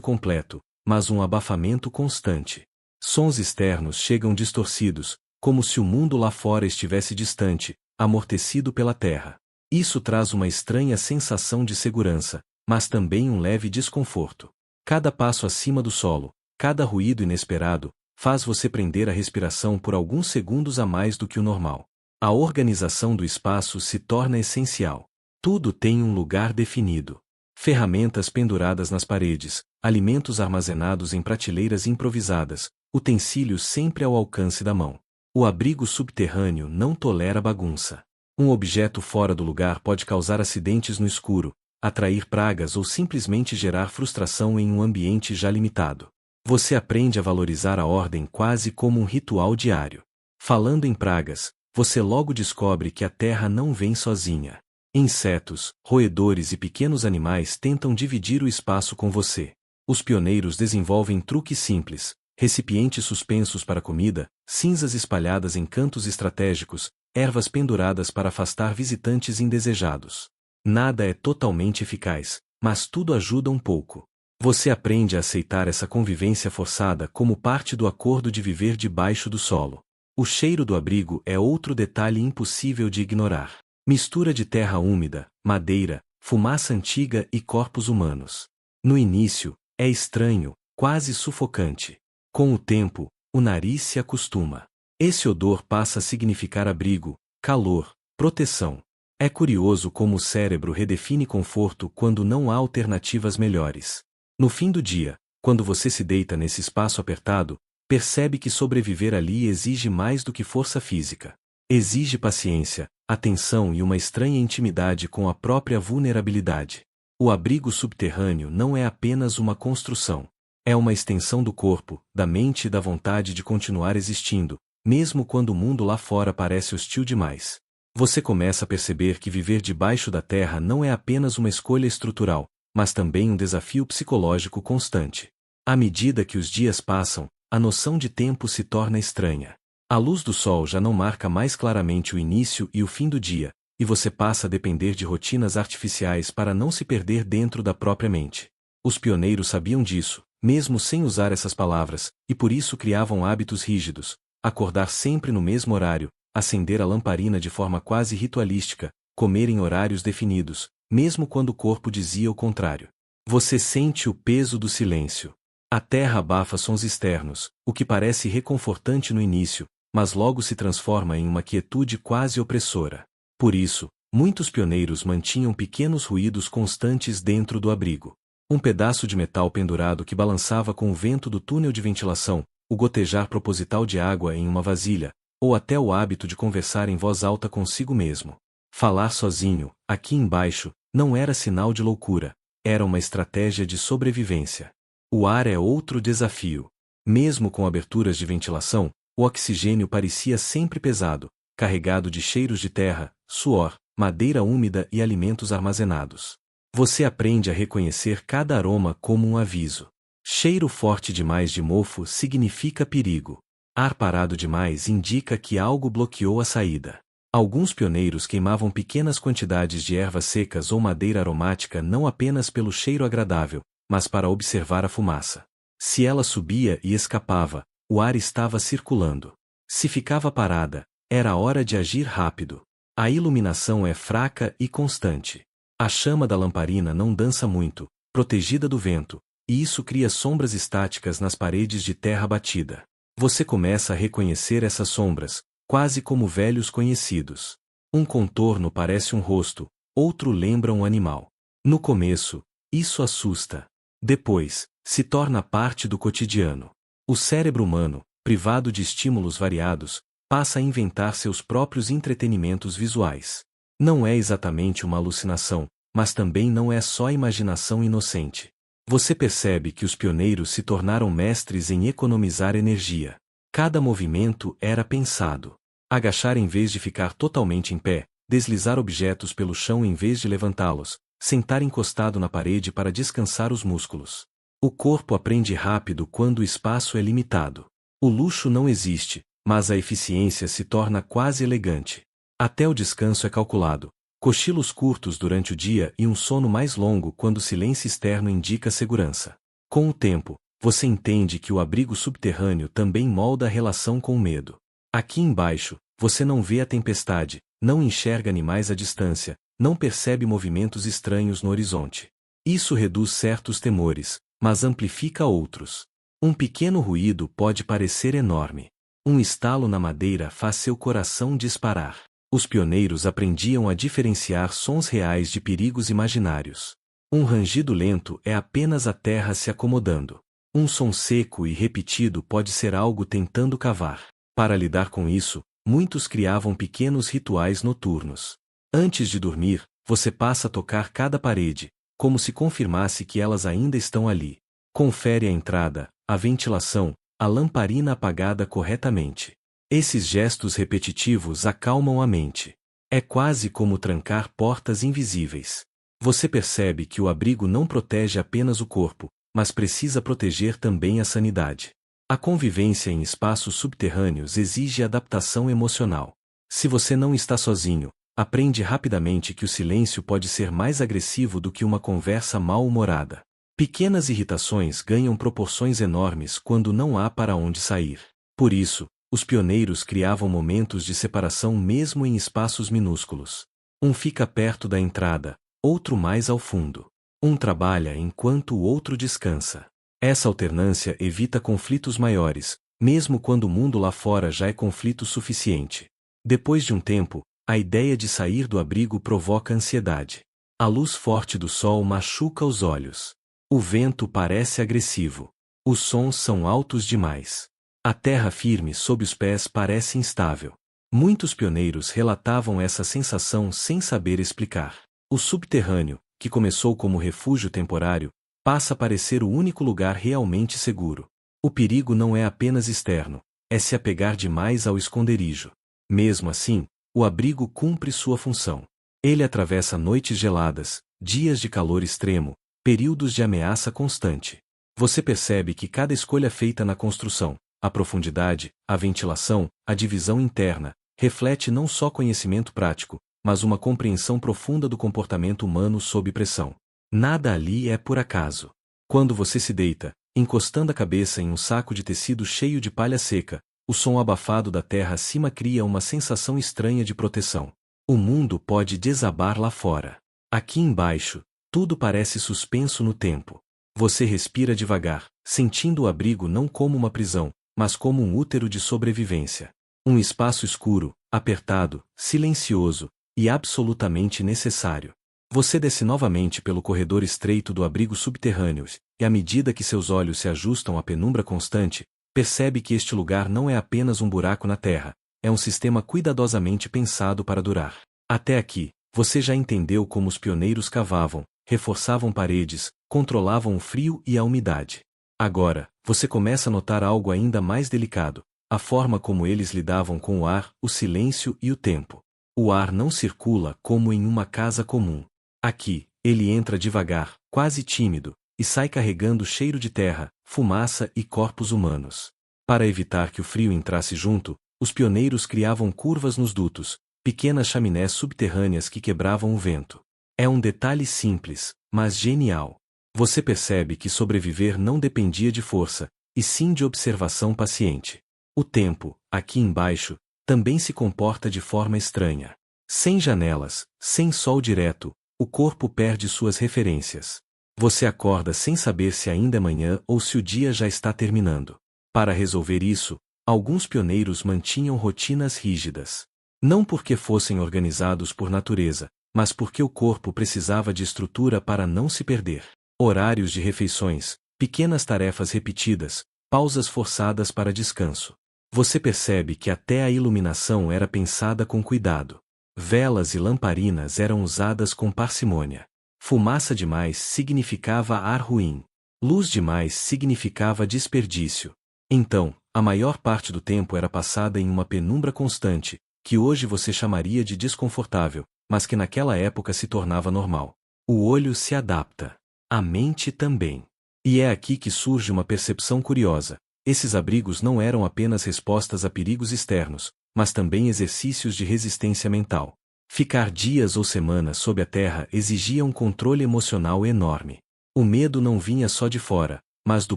completo, mas um abafamento constante. Sons externos chegam distorcidos, como se o mundo lá fora estivesse distante, amortecido pela terra. Isso traz uma estranha sensação de segurança, mas também um leve desconforto. Cada passo acima do solo, cada ruído inesperado, faz você prender a respiração por alguns segundos a mais do que o normal. A organização do espaço se torna essencial. Tudo tem um lugar definido. Ferramentas penduradas nas paredes, alimentos armazenados em prateleiras improvisadas, utensílios sempre ao alcance da mão. O abrigo subterrâneo não tolera bagunça. Um objeto fora do lugar pode causar acidentes no escuro, atrair pragas ou simplesmente gerar frustração em um ambiente já limitado. Você aprende a valorizar a ordem quase como um ritual diário. Falando em pragas, você logo descobre que a terra não vem sozinha. Insetos, roedores e pequenos animais tentam dividir o espaço com você. Os pioneiros desenvolvem truques simples, recipientes suspensos para comida, cinzas espalhadas em cantos estratégicos, ervas penduradas para afastar visitantes indesejados. Nada é totalmente eficaz, mas tudo ajuda um pouco. Você aprende a aceitar essa convivência forçada como parte do acordo de viver debaixo do solo. O cheiro do abrigo é outro detalhe impossível de ignorar. Mistura de terra úmida, madeira, fumaça antiga e corpos humanos. No início, é estranho, quase sufocante. Com o tempo, o nariz se acostuma. Esse odor passa a significar abrigo, calor, proteção. É curioso como o cérebro redefine conforto quando não há alternativas melhores. No fim do dia, quando você se deita nesse espaço apertado, percebe que sobreviver ali exige mais do que força física. Exige paciência, atenção e uma estranha intimidade com a própria vulnerabilidade. O abrigo subterrâneo não é apenas uma construção. É uma extensão do corpo, da mente e da vontade de continuar existindo, mesmo quando o mundo lá fora parece hostil demais. Você começa a perceber que viver debaixo da terra não é apenas uma escolha estrutural, mas também um desafio psicológico constante. À medida que os dias passam, a noção de tempo se torna estranha. A luz do sol já não marca mais claramente o início e o fim do dia, e você passa a depender de rotinas artificiais para não se perder dentro da própria mente. Os pioneiros sabiam disso, mesmo sem usar essas palavras, e por isso criavam hábitos rígidos: acordar sempre no mesmo horário, acender a lamparina de forma quase ritualística, comer em horários definidos, mesmo quando o corpo dizia o contrário. Você sente o peso do silêncio. A terra abafa sons externos, o que parece reconfortante no início, mas logo se transforma em uma quietude quase opressora. Por isso, muitos pioneiros mantinham pequenos ruídos constantes dentro do abrigo. Um pedaço de metal pendurado que balançava com o vento do túnel de ventilação, o gotejar proposital de água em uma vasilha, ou até o hábito de conversar em voz alta consigo mesmo. Falar sozinho, aqui embaixo, não era sinal de loucura, era uma estratégia de sobrevivência. O ar é outro desafio. Mesmo com aberturas de ventilação, o oxigênio parecia sempre pesado, carregado de cheiros de terra, suor, madeira úmida e alimentos armazenados. Você aprende a reconhecer cada aroma como um aviso. Cheiro forte demais de mofo significa perigo. Ar parado demais indica que algo bloqueou a saída. Alguns pioneiros queimavam pequenas quantidades de ervas secas ou madeira aromática não apenas pelo cheiro agradável, mas para observar a fumaça. Se ela subia e escapava, o ar estava circulando. Se ficava parada, era hora de agir rápido. A iluminação é fraca e constante. A chama da lamparina não dança muito, protegida do vento, e isso cria sombras estáticas nas paredes de terra batida. Você começa a reconhecer essas sombras, quase como velhos conhecidos. Um contorno parece um rosto, outro lembra um animal. No começo, isso assusta. Depois, se torna parte do cotidiano. O cérebro humano, privado de estímulos variados, passa a inventar seus próprios entretenimentos visuais. Não é exatamente uma alucinação, mas também não é só imaginação inocente. Você percebe que os pioneiros se tornaram mestres em economizar energia. Cada movimento era pensado. Agachar em vez de ficar totalmente em pé, deslizar objetos pelo chão em vez de levantá-los, sentar encostado na parede para descansar os músculos. O corpo aprende rápido quando o espaço é limitado. O luxo não existe, mas a eficiência se torna quase elegante. Até o descanso é calculado. Cochilos curtos durante o dia e um sono mais longo quando o silêncio externo indica segurança. Com o tempo, você entende que o abrigo subterrâneo também molda a relação com o medo. Aqui embaixo, você não vê a tempestade, não enxerga animais à distância, não percebe movimentos estranhos no horizonte. Isso reduz certos temores, mas amplifica outros. Um pequeno ruído pode parecer enorme. Um estalo na madeira faz seu coração disparar. Os pioneiros aprendiam a diferenciar sons reais de perigos imaginários. Um rangido lento é apenas a terra se acomodando. Um som seco e repetido pode ser algo tentando cavar. Para lidar com isso, muitos criavam pequenos rituais noturnos. Antes de dormir, você passa a tocar cada parede, como se confirmasse que elas ainda estão ali. Confere a entrada, a ventilação, a lamparina apagada corretamente. Esses gestos repetitivos acalmam a mente. É quase como trancar portas invisíveis. Você percebe que o abrigo não protege apenas o corpo, mas precisa proteger também a sanidade. A convivência em espaços subterrâneos exige adaptação emocional. Se você não está sozinho, aprende rapidamente que o silêncio pode ser mais agressivo do que uma conversa mal-humorada. Pequenas irritações ganham proporções enormes quando não há para onde sair. Por isso, os pioneiros criavam momentos de separação mesmo em espaços minúsculos. Um fica perto da entrada, outro mais ao fundo. Um trabalha enquanto o outro descansa. Essa alternância evita conflitos maiores, mesmo quando o mundo lá fora já é conflito suficiente. Depois de um tempo, a ideia de sair do abrigo provoca ansiedade. A luz forte do sol machuca os olhos. O vento parece agressivo. Os sons são altos demais. A terra firme sob os pés parece instável. Muitos pioneiros relatavam essa sensação sem saber explicar. O subterrâneo, que começou como refúgio temporário, passa a parecer o único lugar realmente seguro. O perigo não é apenas externo, é se apegar demais ao esconderijo. Mesmo assim, o abrigo cumpre sua função. Ele atravessa noites geladas, dias de calor extremo, períodos de ameaça constante. Você percebe que cada escolha feita na construção, a profundidade, a ventilação, a divisão interna, reflete não só conhecimento prático, mas uma compreensão profunda do comportamento humano sob pressão. Nada ali é por acaso. Quando você se deita, encostando a cabeça em um saco de tecido cheio de palha seca, o som abafado da terra acima cria uma sensação estranha de proteção. O mundo pode desabar lá fora. Aqui embaixo, tudo parece suspenso no tempo. Você respira devagar, sentindo o abrigo não como uma prisão, mas como um útero de sobrevivência. Um espaço escuro, apertado, silencioso e absolutamente necessário. Você desce novamente pelo corredor estreito do abrigo subterrâneo, e à medida que seus olhos se ajustam à penumbra constante, percebe que este lugar não é apenas um buraco na terra, é um sistema cuidadosamente pensado para durar. Até aqui, você já entendeu como os pioneiros cavavam, reforçavam paredes, controlavam o frio e a umidade. Agora, você começa a notar algo ainda mais delicado: a forma como eles lidavam com o ar, o silêncio e o tempo. O ar não circula como em uma casa comum. Aqui, ele entra devagar, quase tímido, e sai carregando cheiro de terra, fumaça e corpos humanos. Para evitar que o frio entrasse junto, os pioneiros criavam curvas nos dutos, pequenas chaminés subterrâneas que quebravam o vento. É um detalhe simples, mas genial. Você percebe que sobreviver não dependia de força, e sim de observação paciente. O tempo, aqui embaixo, também se comporta de forma estranha. Sem janelas, sem sol direto, o corpo perde suas referências. Você acorda sem saber se ainda é manhã ou se o dia já está terminando. Para resolver isso, alguns pioneiros mantinham rotinas rígidas. Não porque fossem organizados por natureza, mas porque o corpo precisava de estrutura para não se perder. Horários de refeições, pequenas tarefas repetidas, pausas forçadas para descanso. Você percebe que até a iluminação era pensada com cuidado. Velas e lamparinas eram usadas com parcimônia. Fumaça demais significava ar ruim. Luz demais significava desperdício. Então, a maior parte do tempo era passada em uma penumbra constante, que hoje você chamaria de desconfortável, mas que naquela época se tornava normal. O olho se adapta. A mente também. E é aqui que surge uma percepção curiosa. Esses abrigos não eram apenas respostas a perigos externos, mas também exercícios de resistência mental. Ficar dias ou semanas sob a terra exigia um controle emocional enorme. O medo não vinha só de fora, mas do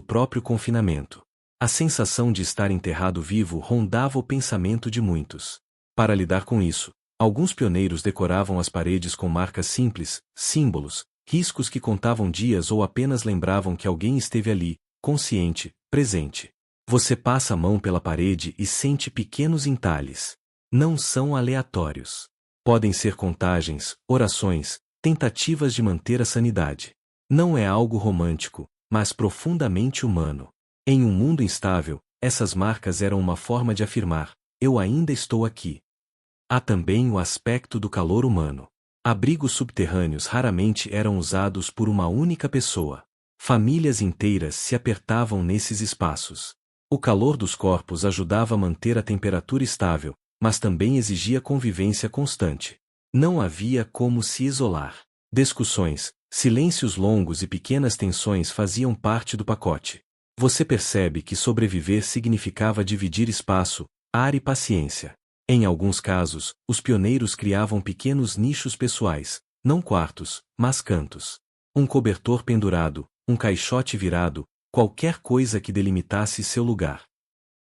próprio confinamento. A sensação de estar enterrado vivo rondava o pensamento de muitos. Para lidar com isso, alguns pioneiros decoravam as paredes com marcas simples, símbolos, riscos que contavam dias ou apenas lembravam que alguém esteve ali, consciente, presente. Você passa a mão pela parede e sente pequenos entalhes. Não são aleatórios. Podem ser contagens, orações, tentativas de manter a sanidade. Não é algo romântico, mas profundamente humano. Em um mundo instável, essas marcas eram uma forma de afirmar: eu ainda estou aqui. Há também o aspecto do calor humano. Abrigos subterrâneos raramente eram usados por uma única pessoa. Famílias inteiras se apertavam nesses espaços. O calor dos corpos ajudava a manter a temperatura estável, mas também exigia convivência constante. Não havia como se isolar. Discussões, silêncios longos e pequenas tensões faziam parte do pacote. Você percebe que sobreviver significava dividir espaço, ar e paciência. Em alguns casos, os pioneiros criavam pequenos nichos pessoais, não quartos, mas cantos. Um cobertor pendurado, um caixote virado, qualquer coisa que delimitasse seu lugar.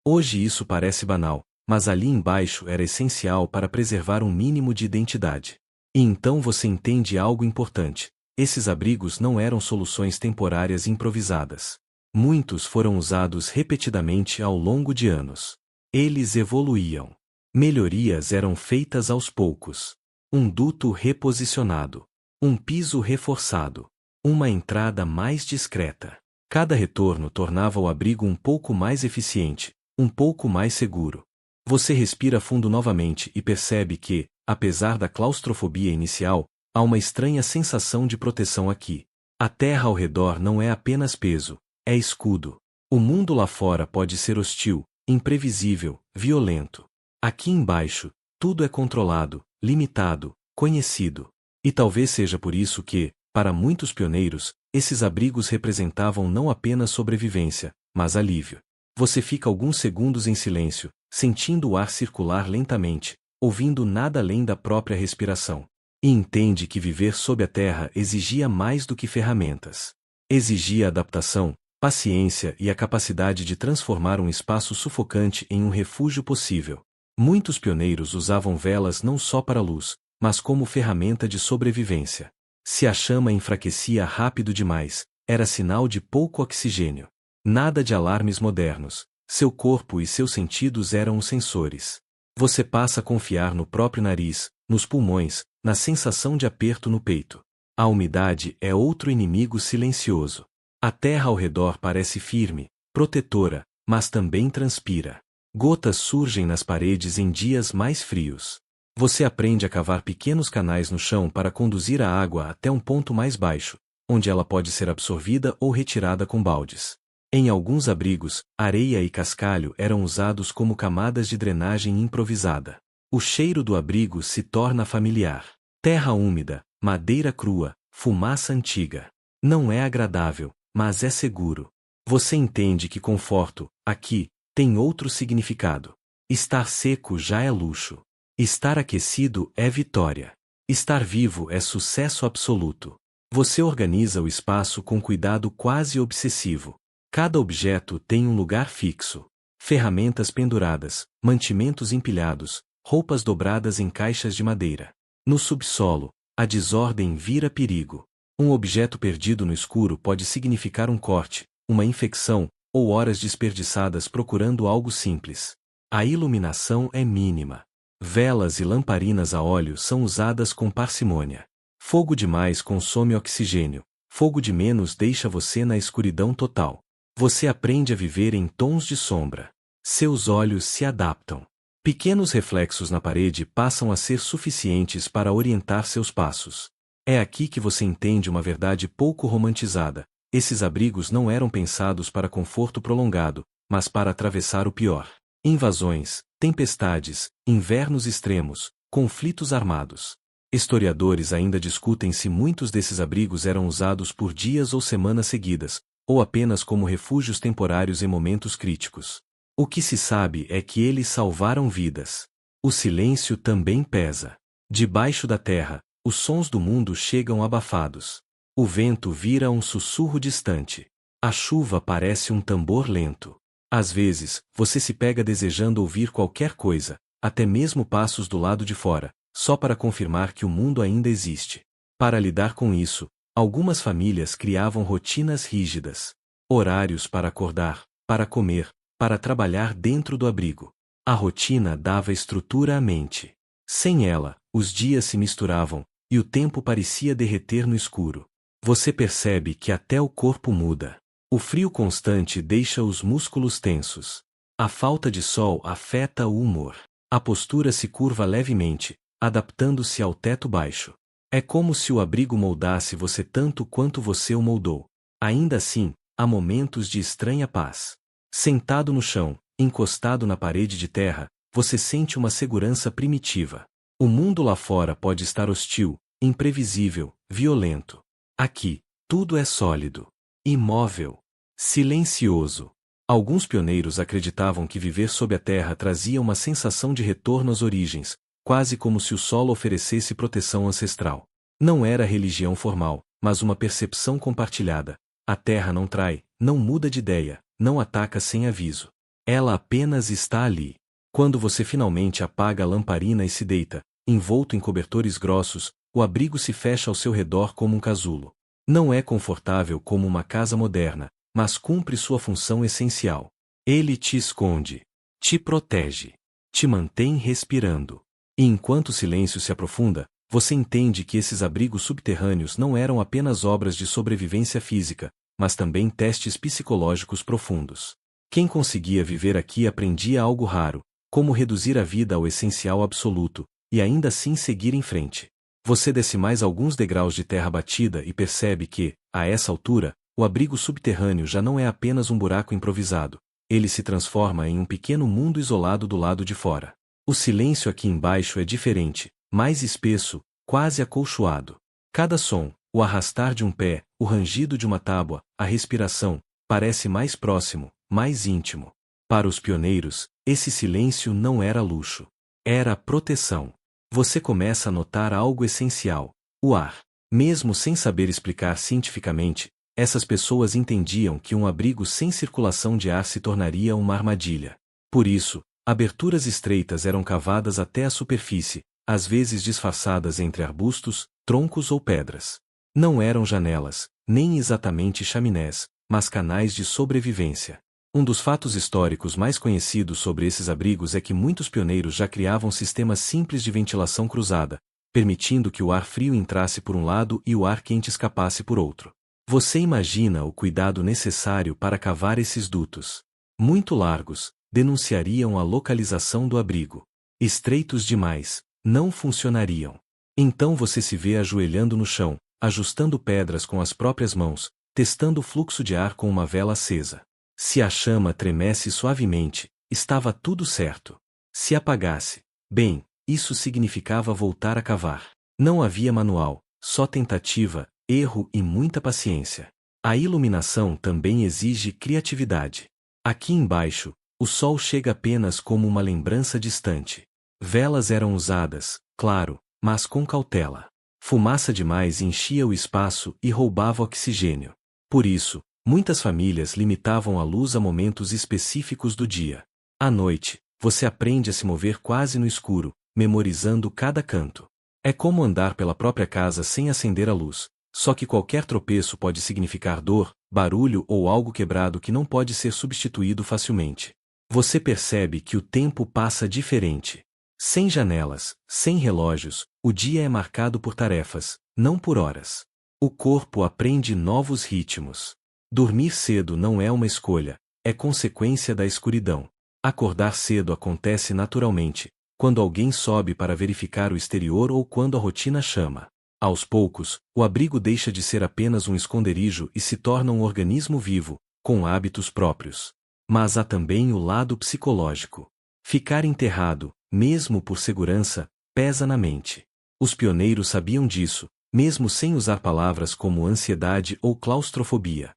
Hoje isso parece banal, mas ali embaixo era essencial para preservar um mínimo de identidade. E então você entende algo importante. Esses abrigos não eram soluções temporárias improvisadas. Muitos foram usados repetidamente ao longo de anos. Eles evoluíam. Melhorias eram feitas aos poucos. Um duto reposicionado. Um piso reforçado. Uma entrada mais discreta. Cada retorno tornava o abrigo um pouco mais eficiente, um pouco mais seguro. Você respira fundo novamente e percebe que, apesar da claustrofobia inicial, há uma estranha sensação de proteção aqui. A terra ao redor não é apenas peso, é escudo. O mundo lá fora pode ser hostil, imprevisível, violento. Aqui embaixo, tudo é controlado, limitado, conhecido. E talvez seja por isso que, para muitos pioneiros, esses abrigos representavam não apenas sobrevivência, mas alívio. Você fica alguns segundos em silêncio, sentindo o ar circular lentamente, ouvindo nada além da própria respiração. E entende que viver sob a terra exigia mais do que ferramentas. Exigia adaptação, paciência e a capacidade de transformar um espaço sufocante em um refúgio possível. Muitos pioneiros usavam velas não só para luz, mas como ferramenta de sobrevivência. Se a chama enfraquecia rápido demais, era sinal de pouco oxigênio. Nada de alarmes modernos. Seu corpo e seus sentidos eram os sensores. Você passa a confiar no próprio nariz, nos pulmões, na sensação de aperto no peito. A umidade é outro inimigo silencioso. A terra ao redor parece firme, protetora, mas também transpira. Gotas surgem nas paredes em dias mais frios. Você aprende a cavar pequenos canais no chão para conduzir a água até um ponto mais baixo, onde ela pode ser absorvida ou retirada com baldes. Em alguns abrigos, areia e cascalho eram usados como camadas de drenagem improvisada. O cheiro do abrigo se torna familiar. Terra úmida, madeira crua, fumaça antiga. Não é agradável, mas é seguro. Você entende que conforto, aqui, tem outro significado. Estar seco já é luxo. Estar aquecido é vitória. Estar vivo é sucesso absoluto. Você organiza o espaço com cuidado quase obsessivo. Cada objeto tem um lugar fixo. Ferramentas penduradas, mantimentos empilhados, roupas dobradas em caixas de madeira. No subsolo, a desordem vira perigo. Um objeto perdido no escuro pode significar um corte, uma infecção, ou horas desperdiçadas procurando algo simples. A iluminação é mínima. Velas e lamparinas a óleo são usadas com parcimônia. Fogo demais consome oxigênio, fogo de menos deixa você na escuridão total. Você aprende a viver em tons de sombra. Seus olhos se adaptam. Pequenos reflexos na parede passam a ser suficientes para orientar seus passos. É aqui que você entende uma verdade pouco romantizada. Esses abrigos não eram pensados para conforto prolongado, mas para atravessar o pior. Invasões, tempestades, invernos extremos, conflitos armados. Historiadores ainda discutem se muitos desses abrigos eram usados por dias ou semanas seguidas, ou apenas como refúgios temporários em momentos críticos. O que se sabe é que eles salvaram vidas. O silêncio também pesa. Debaixo da terra, os sons do mundo chegam abafados. O vento vira um sussurro distante. A chuva parece um tambor lento. Às vezes, você se pega desejando ouvir qualquer coisa, até mesmo passos do lado de fora, só para confirmar que o mundo ainda existe. Para lidar com isso, algumas famílias criavam rotinas rígidas. Horários para acordar, para comer, para trabalhar dentro do abrigo. A rotina dava estrutura à mente. Sem ela, os dias se misturavam, e o tempo parecia derreter no escuro. Você percebe que até o corpo muda. O frio constante deixa os músculos tensos. A falta de sol afeta o humor. A postura se curva levemente, adaptando-se ao teto baixo. É como se o abrigo moldasse você tanto quanto você o moldou. Ainda assim, há momentos de estranha paz. Sentado no chão, encostado na parede de terra, você sente uma segurança primitiva. O mundo lá fora pode estar hostil, imprevisível, violento. Aqui, tudo é sólido, imóvel. Silencioso. Alguns pioneiros acreditavam que viver sob a terra trazia uma sensação de retorno às origens, quase como se o solo oferecesse proteção ancestral. Não era religião formal, mas uma percepção compartilhada. A terra não trai, não muda de ideia, não ataca sem aviso. Ela apenas está ali. Quando você finalmente apaga a lamparina e se deita, envolto em cobertores grossos, o abrigo se fecha ao seu redor como um casulo. Não é confortável como uma casa moderna, mas cumpre sua função essencial. Ele te esconde, te protege, te mantém respirando. E enquanto o silêncio se aprofunda, você entende que esses abrigos subterrâneos não eram apenas obras de sobrevivência física, mas também testes psicológicos profundos. Quem conseguia viver aqui aprendia algo raro, como reduzir a vida ao essencial absoluto, e ainda assim seguir em frente. Você desce mais alguns degraus de terra batida e percebe que, a essa altura, o abrigo subterrâneo já não é apenas um buraco improvisado, ele se transforma em um pequeno mundo isolado do lado de fora. O silêncio aqui embaixo é diferente, mais espesso, quase acolchoado. Cada som, o arrastar de um pé, o rangido de uma tábua, a respiração, parece mais próximo, mais íntimo. Para os pioneiros, esse silêncio não era luxo. Era proteção. Você começa a notar algo essencial: o ar. Mesmo sem saber explicar cientificamente, essas pessoas entendiam que um abrigo sem circulação de ar se tornaria uma armadilha. Por isso, aberturas estreitas eram cavadas até a superfície, às vezes disfarçadas entre arbustos, troncos ou pedras. Não eram janelas, nem exatamente chaminés, mas canais de sobrevivência. Um dos fatos históricos mais conhecidos sobre esses abrigos é que muitos pioneiros já criavam sistemas simples de ventilação cruzada, permitindo que o ar frio entrasse por um lado e o ar quente escapasse por outro. Você imagina o cuidado necessário para cavar esses dutos. Muito largos, denunciariam a localização do abrigo. Estreitos demais, não funcionariam. Então você se vê ajoelhando no chão, ajustando pedras com as próprias mãos, testando o fluxo de ar com uma vela acesa. Se a chama tremesse suavemente, estava tudo certo. Se apagasse, bem, isso significava voltar a cavar. Não havia manual, só tentativa, erro e muita paciência. A iluminação também exige criatividade. Aqui embaixo, o sol chega apenas como uma lembrança distante. Velas eram usadas, claro, mas com cautela. Fumaça demais enchia o espaço e roubava oxigênio. Por isso, muitas famílias limitavam a luz a momentos específicos do dia. À noite, você aprende a se mover quase no escuro, memorizando cada canto. É como andar pela própria casa sem acender a luz, só que qualquer tropeço pode significar dor, barulho ou algo quebrado que não pode ser substituído facilmente. Você percebe que o tempo passa diferente. Sem janelas, sem relógios, o dia é marcado por tarefas, não por horas. O corpo aprende novos ritmos. Dormir cedo não é uma escolha, é consequência da escuridão. Acordar cedo acontece naturalmente, quando alguém sobe para verificar o exterior ou quando a rotina chama. Aos poucos, o abrigo deixa de ser apenas um esconderijo e se torna um organismo vivo, com hábitos próprios. Mas há também o lado psicológico. Ficar enterrado, mesmo por segurança, pesa na mente. Os pioneiros sabiam disso, mesmo sem usar palavras como ansiedade ou claustrofobia.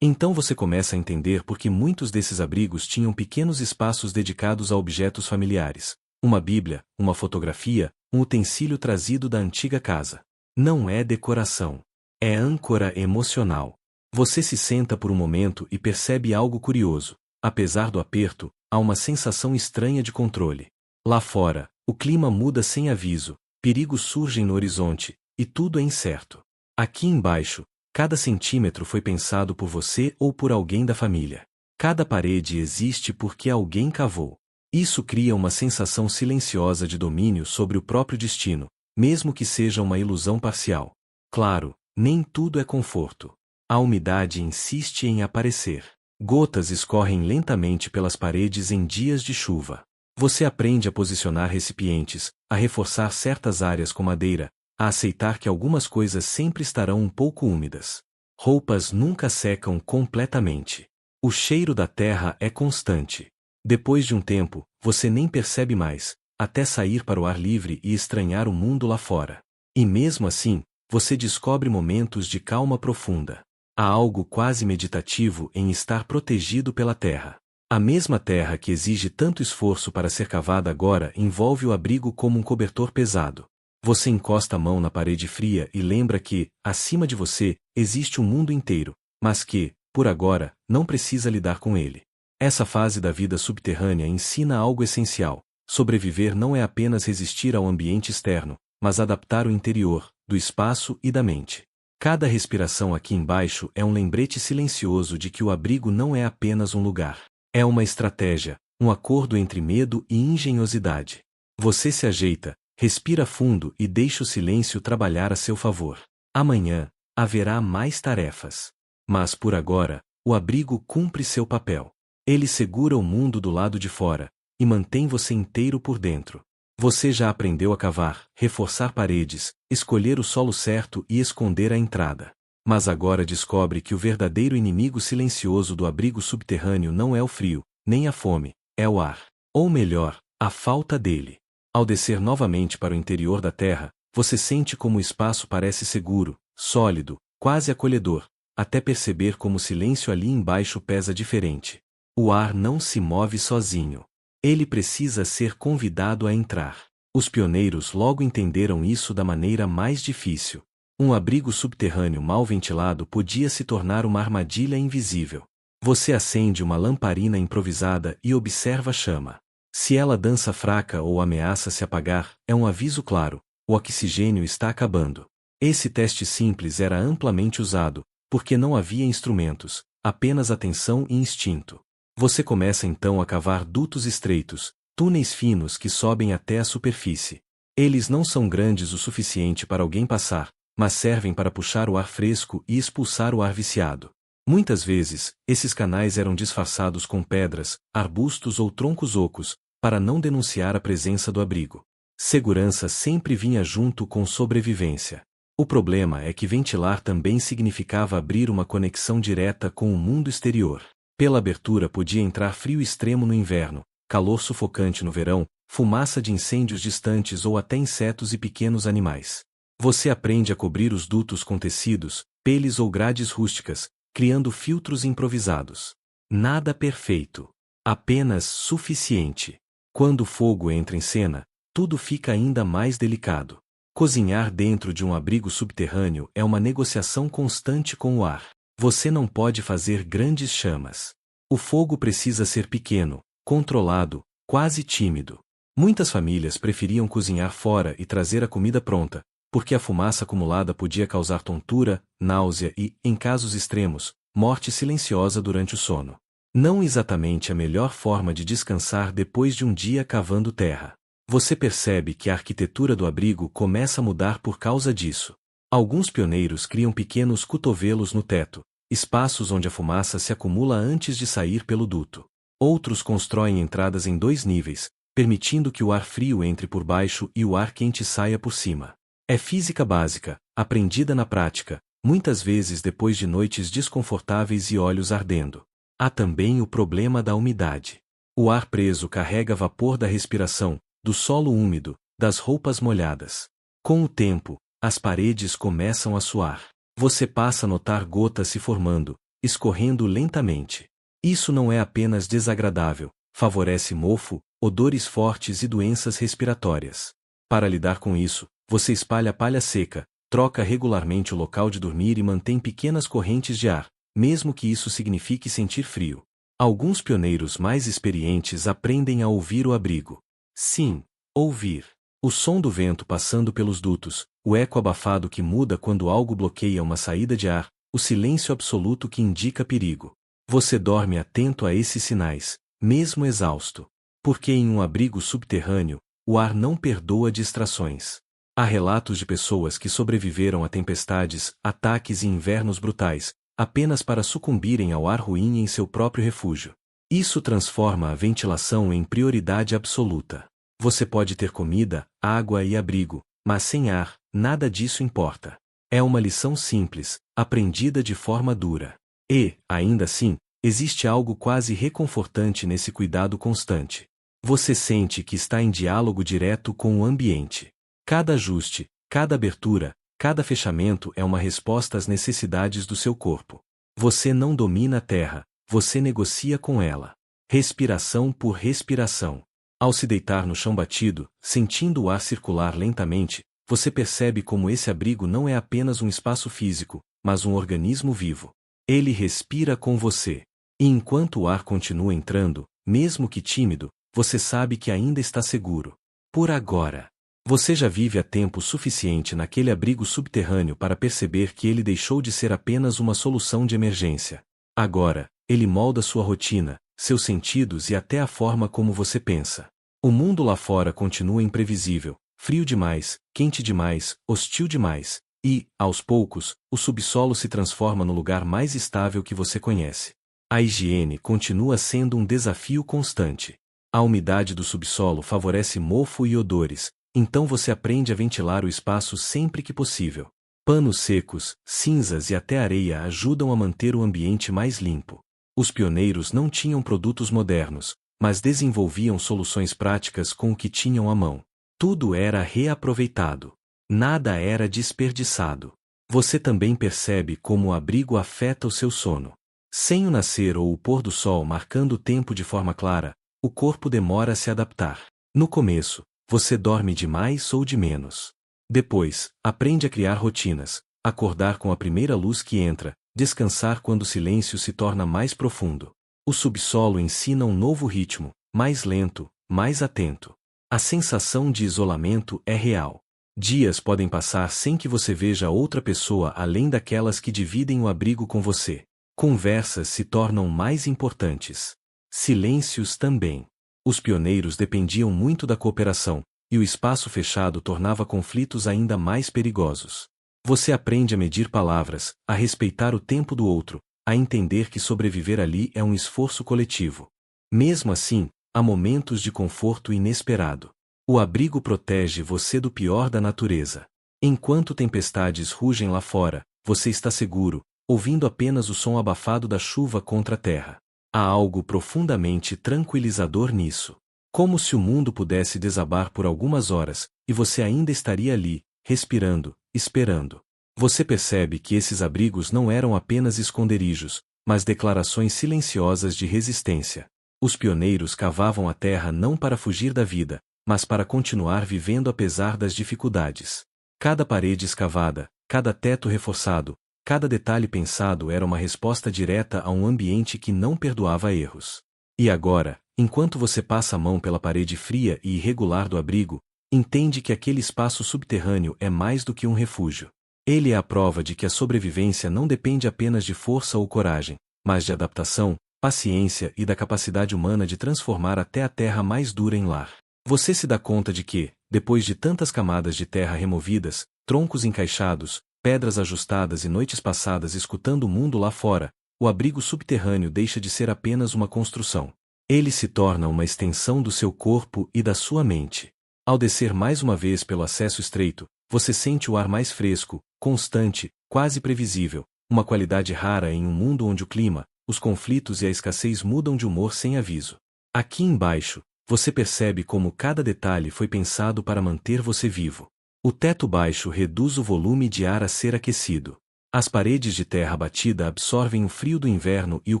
Então você começa a entender por que muitos desses abrigos tinham pequenos espaços dedicados a objetos familiares. Uma Bíblia, uma fotografia, um utensílio trazido da antiga casa. Não é decoração. É âncora emocional. Você se senta por um momento e percebe algo curioso. Apesar do aperto, há uma sensação estranha de controle. Lá fora, o clima muda sem aviso, perigos surgem no horizonte, e tudo é incerto. Aqui embaixo, cada centímetro foi pensado por você ou por alguém da família. Cada parede existe porque alguém cavou. Isso cria uma sensação silenciosa de domínio sobre o próprio destino, mesmo que seja uma ilusão parcial. Claro, nem tudo é conforto. A umidade insiste em aparecer. Gotas escorrem lentamente pelas paredes em dias de chuva. Você aprende a posicionar recipientes, a reforçar certas áreas com madeira, a aceitar que algumas coisas sempre estarão um pouco úmidas. Roupas nunca secam completamente. O cheiro da terra é constante. Depois de um tempo, você nem percebe mais, até sair para o ar livre e estranhar o mundo lá fora. E mesmo assim, você descobre momentos de calma profunda. Há algo quase meditativo em estar protegido pela terra. A mesma terra que exige tanto esforço para ser cavada agora envolve o abrigo como um cobertor pesado. Você encosta a mão na parede fria e lembra que, acima de você, existe um mundo inteiro, mas que, por agora, não precisa lidar com ele. Essa fase da vida subterrânea ensina algo essencial. Sobreviver não é apenas resistir ao ambiente externo, mas adaptar o interior, do espaço e da mente. Cada respiração aqui embaixo é um lembrete silencioso de que o abrigo não é apenas um lugar. É uma estratégia, um acordo entre medo e engenhosidade. Você se ajeita, respira fundo e deixa o silêncio trabalhar a seu favor. Amanhã, haverá mais tarefas. Mas por agora, o abrigo cumpre seu papel. Ele segura o mundo do lado de fora e mantém você inteiro por dentro. Você já aprendeu a cavar, reforçar paredes, escolher o solo certo e esconder a entrada. Mas agora descobre que o verdadeiro inimigo silencioso do abrigo subterrâneo não é o frio, nem a fome, é o ar. Ou melhor, a falta dele. Ao descer novamente para o interior da terra, você sente como o espaço parece seguro, sólido, quase acolhedor, até perceber como o silêncio ali embaixo pesa diferente. O ar não se move sozinho. Ele precisa ser convidado a entrar. Os pioneiros logo entenderam isso da maneira mais difícil. Um abrigo subterrâneo mal ventilado podia se tornar uma armadilha invisível. Você acende uma lamparina improvisada e observa a chama. Se ela dança fraca ou ameaça se apagar, é um aviso claro: o oxigênio está acabando. Esse teste simples era amplamente usado, porque não havia instrumentos, apenas atenção e instinto. Você começa então a cavar dutos estreitos, túneis finos que sobem até a superfície. Eles não são grandes o suficiente para alguém passar, mas servem para puxar o ar fresco e expulsar o ar viciado. Muitas vezes, esses canais eram disfarçados com pedras, arbustos ou troncos ocos, para não denunciar a presença do abrigo. Segurança sempre vinha junto com sobrevivência. O problema é que ventilar também significava abrir uma conexão direta com o mundo exterior. Pela abertura podia entrar frio extremo no inverno, calor sufocante no verão, fumaça de incêndios distantes ou até insetos e pequenos animais. Você aprende a cobrir os dutos com tecidos, peles ou grades rústicas, criando filtros improvisados. Nada perfeito. Apenas suficiente. Quando o fogo entra em cena, tudo fica ainda mais delicado. Cozinhar dentro de um abrigo subterrâneo é uma negociação constante com o ar. Você não pode fazer grandes chamas. O fogo precisa ser pequeno, controlado, quase tímido. Muitas famílias preferiam cozinhar fora e trazer a comida pronta, porque a fumaça acumulada podia causar tontura, náusea e, em casos extremos, morte silenciosa durante o sono. Não exatamente a melhor forma de descansar depois de um dia cavando terra. Você percebe que a arquitetura do abrigo começa a mudar por causa disso. Alguns pioneiros criam pequenos cotovelos no teto, espaços onde a fumaça se acumula antes de sair pelo duto. Outros constroem entradas em 2 níveis, permitindo que o ar frio entre por baixo e o ar quente saia por cima. É física básica, aprendida na prática, muitas vezes depois de noites desconfortáveis e olhos ardendo. Há também o problema da umidade. O ar preso carrega vapor da respiração, do solo úmido, das roupas molhadas. Com o tempo, as paredes começam a suar. Você passa a notar gotas se formando, escorrendo lentamente. Isso não é apenas desagradável, favorece mofo, odores fortes e doenças respiratórias. Para lidar com isso, você espalha palha seca, troca regularmente o local de dormir e mantém pequenas correntes de ar, mesmo que isso signifique sentir frio. Alguns pioneiros mais experientes aprendem a ouvir o abrigo. Sim, ouvir. O som do vento passando pelos dutos, o eco abafado que muda quando algo bloqueia uma saída de ar, o silêncio absoluto que indica perigo. Você dorme atento a esses sinais, mesmo exausto. Porque em um abrigo subterrâneo, o ar não perdoa distrações. Há relatos de pessoas que sobreviveram a tempestades, ataques e invernos brutais, apenas para sucumbirem ao ar ruim em seu próprio refúgio. Isso transforma a ventilação em prioridade absoluta. Você pode ter comida, água e abrigo, mas sem ar, nada disso importa. É uma lição simples, aprendida de forma dura. E, ainda assim, existe algo quase reconfortante nesse cuidado constante. Você sente que está em diálogo direto com o ambiente. Cada ajuste, cada abertura, Cada fechamento é uma resposta às necessidades do seu corpo. Você não domina a terra, você negocia com ela. Respiração por respiração. Ao se deitar no chão batido, sentindo o ar circular lentamente, você percebe como esse abrigo não é apenas um espaço físico, mas um organismo vivo. Ele respira com você. E enquanto o ar continua entrando, mesmo que tímido, você sabe que ainda está seguro. Por agora. Você já vive há tempo suficiente naquele abrigo subterrâneo para perceber que ele deixou de ser apenas uma solução de emergência. Agora, ele molda sua rotina, seus sentidos e até a forma como você pensa. O mundo lá fora continua imprevisível, frio demais, quente demais, hostil demais, e, aos poucos, o subsolo se transforma no lugar mais estável que você conhece. A higiene continua sendo um desafio constante. A umidade do subsolo favorece mofo e odores, então você aprende a ventilar o espaço sempre que possível. Panos secos, cinzas e até areia ajudam a manter o ambiente mais limpo. Os pioneiros não tinham produtos modernos, mas desenvolviam soluções práticas com o que tinham à mão. Tudo era reaproveitado. Nada era desperdiçado. Você também percebe como o abrigo afeta o seu sono. Sem o nascer ou o pôr do sol marcando o tempo de forma clara, o corpo demora a se adaptar. No começo, você dorme de mais ou de menos. Depois, aprende a criar rotinas, acordar com a primeira luz que entra, descansar quando o silêncio se torna mais profundo. O subsolo ensina um novo ritmo, mais lento, mais atento. A sensação de isolamento é real. Dias podem passar sem que você veja outra pessoa além daquelas que dividem o abrigo com você. Conversas se tornam mais importantes. Silêncios também. Os pioneiros dependiam muito da cooperação, e o espaço fechado tornava conflitos ainda mais perigosos. Você aprende a medir palavras, a respeitar o tempo do outro, a entender que sobreviver ali é um esforço coletivo. Mesmo assim, há momentos de conforto inesperado. O abrigo protege você do pior da natureza. Enquanto tempestades rugem lá fora, você está seguro, ouvindo apenas o som abafado da chuva contra a terra. Há algo profundamente tranquilizador nisso. Como se o mundo pudesse desabar por algumas horas, e você ainda estaria ali, respirando, esperando. Você percebe que esses abrigos não eram apenas esconderijos, mas declarações silenciosas de resistência. Os pioneiros cavavam a terra não para fugir da vida, mas para continuar vivendo apesar das dificuldades. Cada parede escavada, cada teto reforçado, cada detalhe pensado era uma resposta direta a um ambiente que não perdoava erros. E agora, enquanto você passa a mão pela parede fria e irregular do abrigo, entende que aquele espaço subterrâneo é mais do que um refúgio. Ele é a prova de que a sobrevivência não depende apenas de força ou coragem, mas de adaptação, paciência e da capacidade humana de transformar até a terra mais dura em lar. Você se dá conta de que, depois de tantas camadas de terra removidas, troncos encaixados, pedras ajustadas e noites passadas escutando o mundo lá fora, o abrigo subterrâneo deixa de ser apenas uma construção. Ele se torna uma extensão do seu corpo e da sua mente. Ao descer mais uma vez pelo acesso estreito, você sente o ar mais fresco, constante, quase previsível, uma qualidade rara em um mundo onde o clima, os conflitos e a escassez mudam de humor sem aviso. Aqui embaixo, você percebe como cada detalhe foi pensado para manter você vivo. O teto baixo reduz o volume de ar a ser aquecido. As paredes de terra batida absorvem o frio do inverno e o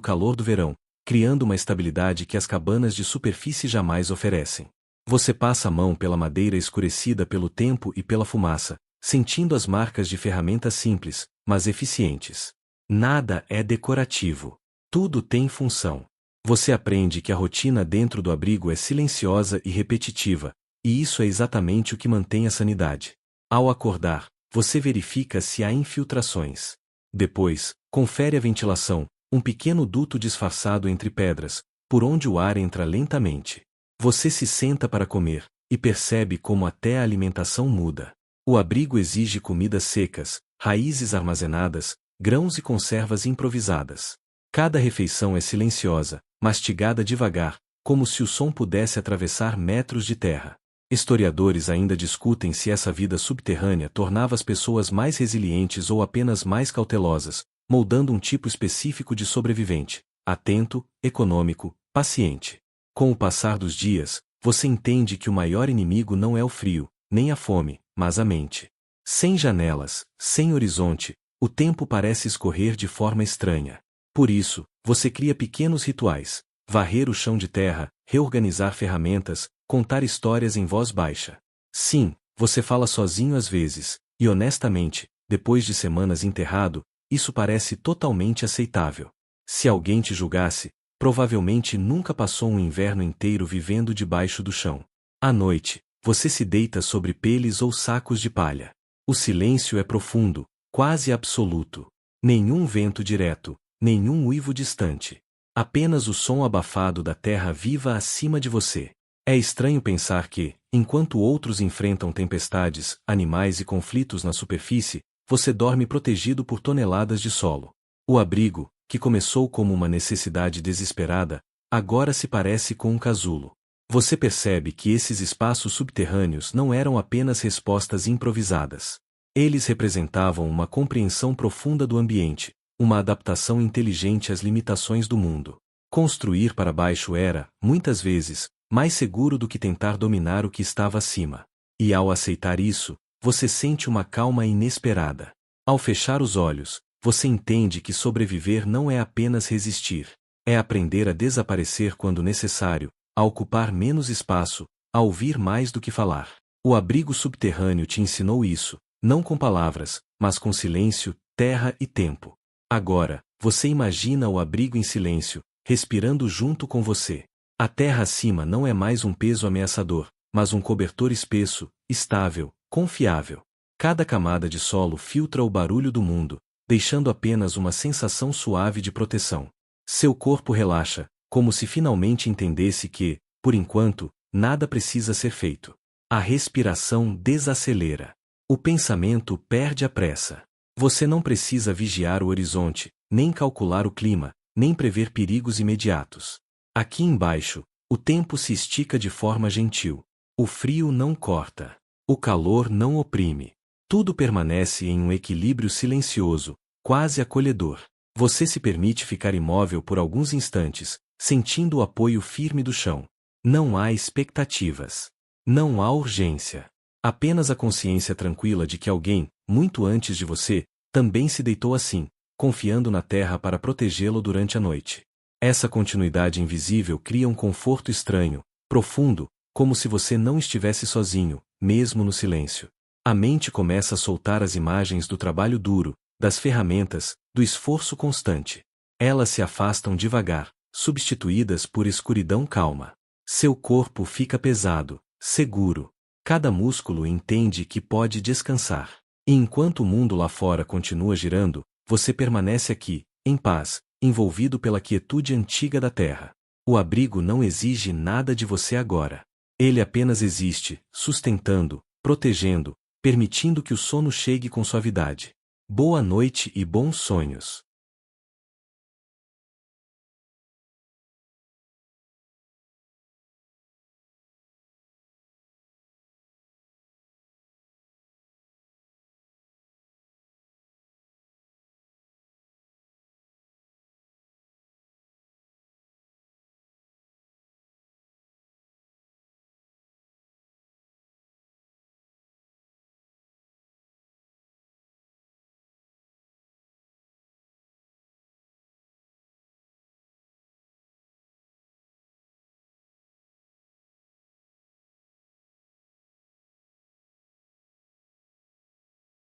calor do verão, criando uma estabilidade que as cabanas de superfície jamais oferecem. Você passa a mão pela madeira escurecida pelo tempo e pela fumaça, sentindo as marcas de ferramentas simples, mas eficientes. Nada é decorativo. Tudo tem função. Você aprende que a rotina dentro do abrigo é silenciosa e repetitiva, e isso é exatamente o que mantém a sanidade. Ao acordar, você verifica se há infiltrações. Depois, confere a ventilação, um pequeno duto disfarçado entre pedras, por onde o ar entra lentamente. Você se senta para comer, e percebe como até a alimentação muda. O abrigo exige comidas secas, raízes armazenadas, grãos e conservas improvisadas. Cada refeição é silenciosa, mastigada devagar, como se o som pudesse atravessar metros de terra. Historiadores ainda discutem se essa vida subterrânea tornava as pessoas mais resilientes ou apenas mais cautelosas, moldando um tipo específico de sobrevivente, atento, econômico, paciente. Com o passar dos dias, você entende que o maior inimigo não é o frio, nem a fome, mas a mente. Sem janelas, sem horizonte, o tempo parece escorrer de forma estranha. Por isso, você cria pequenos rituais: varrer o chão de terra, reorganizar ferramentas, contar histórias em voz baixa. Sim, você fala sozinho às vezes, e honestamente, depois de semanas enterrado, isso parece totalmente aceitável. Se alguém te julgasse, provavelmente nunca passou um inverno inteiro vivendo debaixo do chão. À noite, você se deita sobre peles ou sacos de palha. O silêncio é profundo, quase absoluto. Nenhum vento direto, nenhum uivo distante. Apenas o som abafado da terra viva acima de você. É estranho pensar que, enquanto outros enfrentam tempestades, animais e conflitos na superfície, você dorme protegido por toneladas de solo. O abrigo, que começou como uma necessidade desesperada, agora se parece com um casulo. Você percebe que esses espaços subterrâneos não eram apenas respostas improvisadas. Eles representavam uma compreensão profunda do ambiente, uma adaptação inteligente às limitações do mundo. Construir para baixo era, muitas vezes, mais seguro do que tentar dominar o que estava acima. E ao aceitar isso, você sente uma calma inesperada. Ao fechar os olhos, você entende que sobreviver não é apenas resistir. É aprender a desaparecer quando necessário, a ocupar menos espaço, a ouvir mais do que falar. O abrigo subterrâneo te ensinou isso, não com palavras, mas com silêncio, terra e tempo. Agora, você imagina o abrigo em silêncio, respirando junto com você. A terra acima não é mais um peso ameaçador, mas um cobertor espesso, estável, confiável. Cada camada de solo filtra o barulho do mundo, deixando apenas uma sensação suave de proteção. Seu corpo relaxa, como se finalmente entendesse que, por enquanto, nada precisa ser feito. A respiração desacelera. O pensamento perde a pressa. Você não precisa vigiar o horizonte, nem calcular o clima, nem prever perigos imediatos. Aqui embaixo, o tempo se estica de forma gentil. O frio não corta. O calor não oprime. Tudo permanece em um equilíbrio silencioso, quase acolhedor. Você se permite ficar imóvel por alguns instantes, sentindo o apoio firme do chão. Não há expectativas. Não há urgência. Apenas a consciência tranquila de que alguém, muito antes de você, também se deitou assim, confiando na terra para protegê-lo durante a noite. Essa continuidade invisível cria um conforto estranho, profundo, como se você não estivesse sozinho, mesmo no silêncio. A mente começa a soltar as imagens do trabalho duro, das ferramentas, do esforço constante. Elas se afastam devagar, substituídas por escuridão calma. Seu corpo fica pesado, seguro. Cada músculo entende que pode descansar. E enquanto o mundo lá fora continua girando, você permanece aqui, em paz, envolvido pela quietude antiga da terra. O abrigo não exige nada de você agora. Ele apenas existe, sustentando, protegendo, permitindo que o sono chegue com suavidade. Boa noite e bons sonhos.